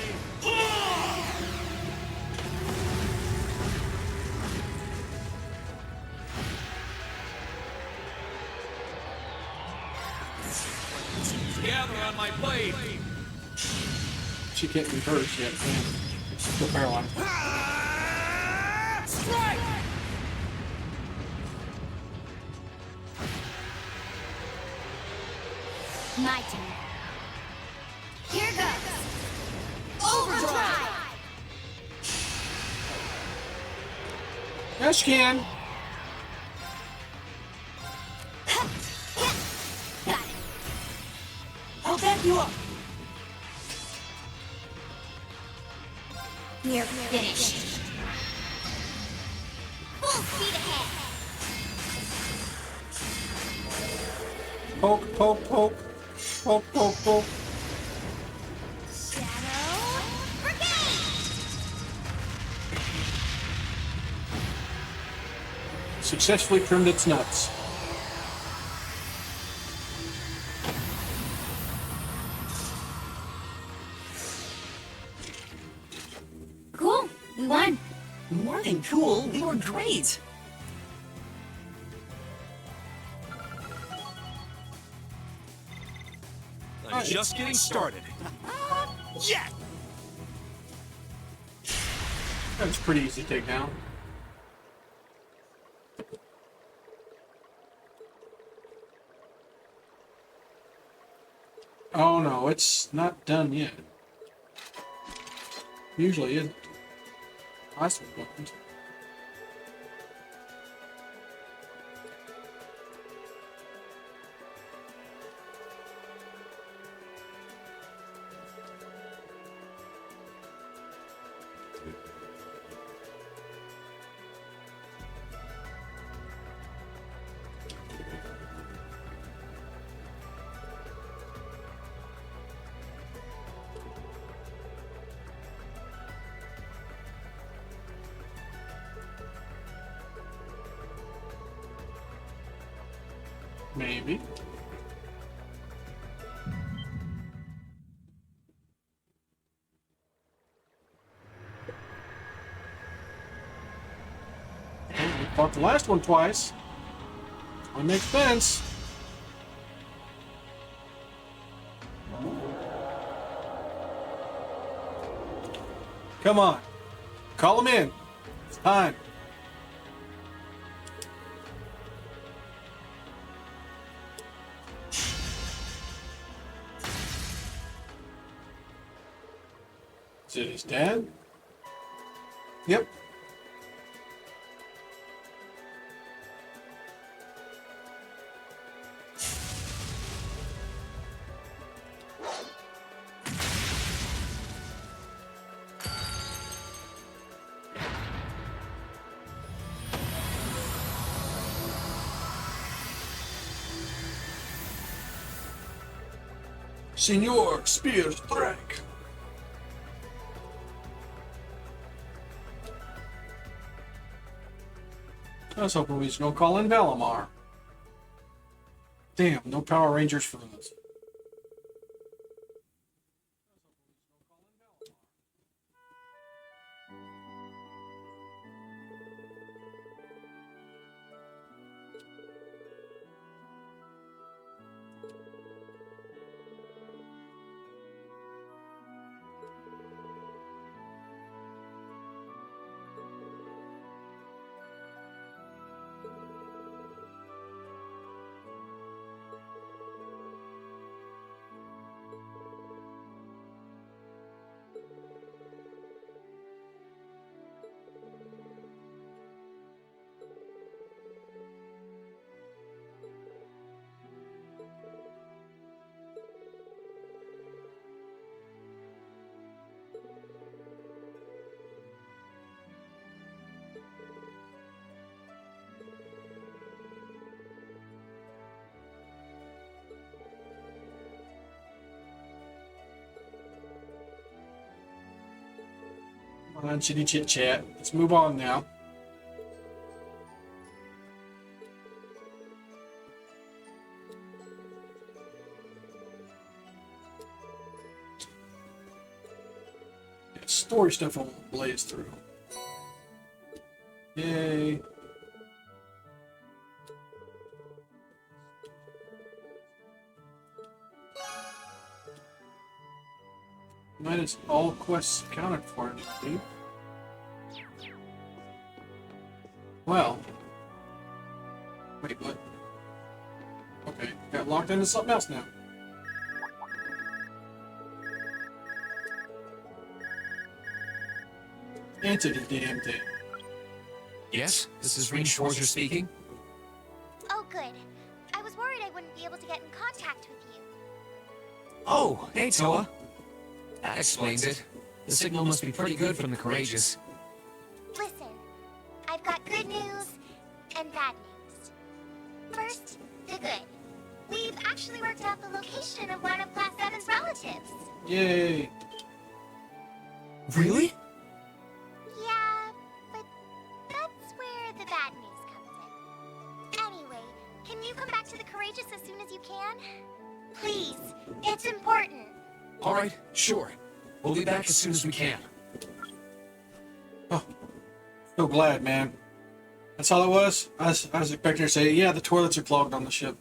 Gather on my blade! She can't be hurt yet. Still paralyzed. Strike! My turn. Here goes. Overdrive! Yes, you can. Got it. I'll back you up. Near finish. Full speed ahead. Poke, poke, poke. Poke, poke, poke. Shadow Brigade! Successfully trimmed its nuts. Cool. We won. More than cool, we were great. I'm just getting started. Yeah! That's pretty easy to take down. Oh no, it's not done yet. Usually isn't. Last one wasn't. Maybe. We fought the last one twice. That makes sense. Come on. Call him in. It's time. Is it his dad? Yep. Senor Spear Strike. I was hoping we was gonna call in Valimar. Damn, no Power Rangers for us. Come on, chitty chit chat. Let's move on now. story stuff will blaze through. Yay. That is all quests accounted for, I believe. Well. Wait, what? Okay, got locked into something else now. Answer the damn thing. Yes, this is Rean Schwarzer speaking. Oh, good. I was worried I wouldn't be able to get in contact with you. Oh, hey, Toa. That explains it. The signal must be pretty good from the Courageous. Listen, I've got good news and bad news. First, the good. We've actually worked out the location of one of Class VII's relatives. Yay. Really? Yeah, but that's where the bad news comes in. Anyway, can you come back to the Courageous as soon as you can? Please, it's important. All right, sure. We'll be back as soon as we can. Oh, so glad, man. That's all it was? I was expecting her to say, yeah, the toilets are clogged on the ship.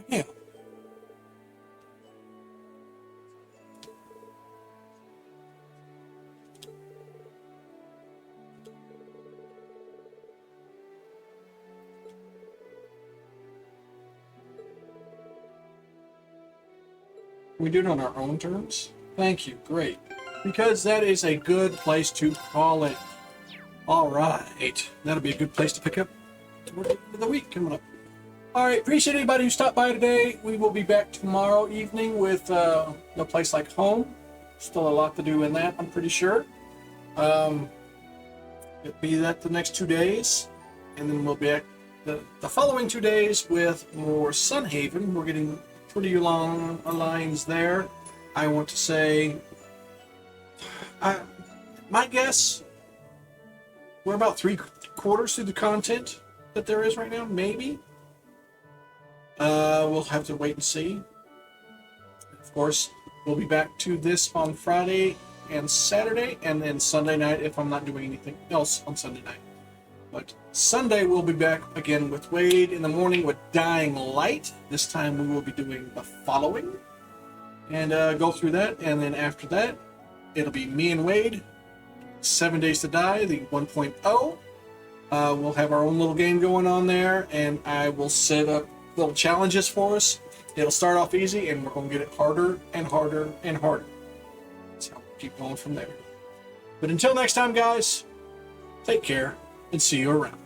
Yeah. We do it on our own terms? Thank you, great. Because that is a good place to call it. Alright, that'll be a good place to pick up toward the end of the week coming up. Alright, appreciate anybody who stopped by today. We will be back tomorrow evening with No Place Like Home. Still a lot to do in that, I'm pretty sure. It'll be that the next 2 days. And then we'll be back the following 2 days with more Sunhaven. We're getting pretty long lines there. I want to say, my guess, we're about 3/4 through the content that there is right now, maybe. We'll have to wait and see. Of course, we'll be back to this on Friday and Saturday, and then Sunday night if I'm not doing anything else on Sunday night. But Sunday we'll be back again with Wade in the morning with Dying Light. This time we will be doing the following. And go through that, and then after that, it'll be me and Wade, 7 Days to Die, the 1.0. We'll have our own little game going on there, and I will set up little challenges for us. It'll start off easy, and we're going to get it harder and harder and harder. So keep going from there. But until next time, guys, take care, and see you around.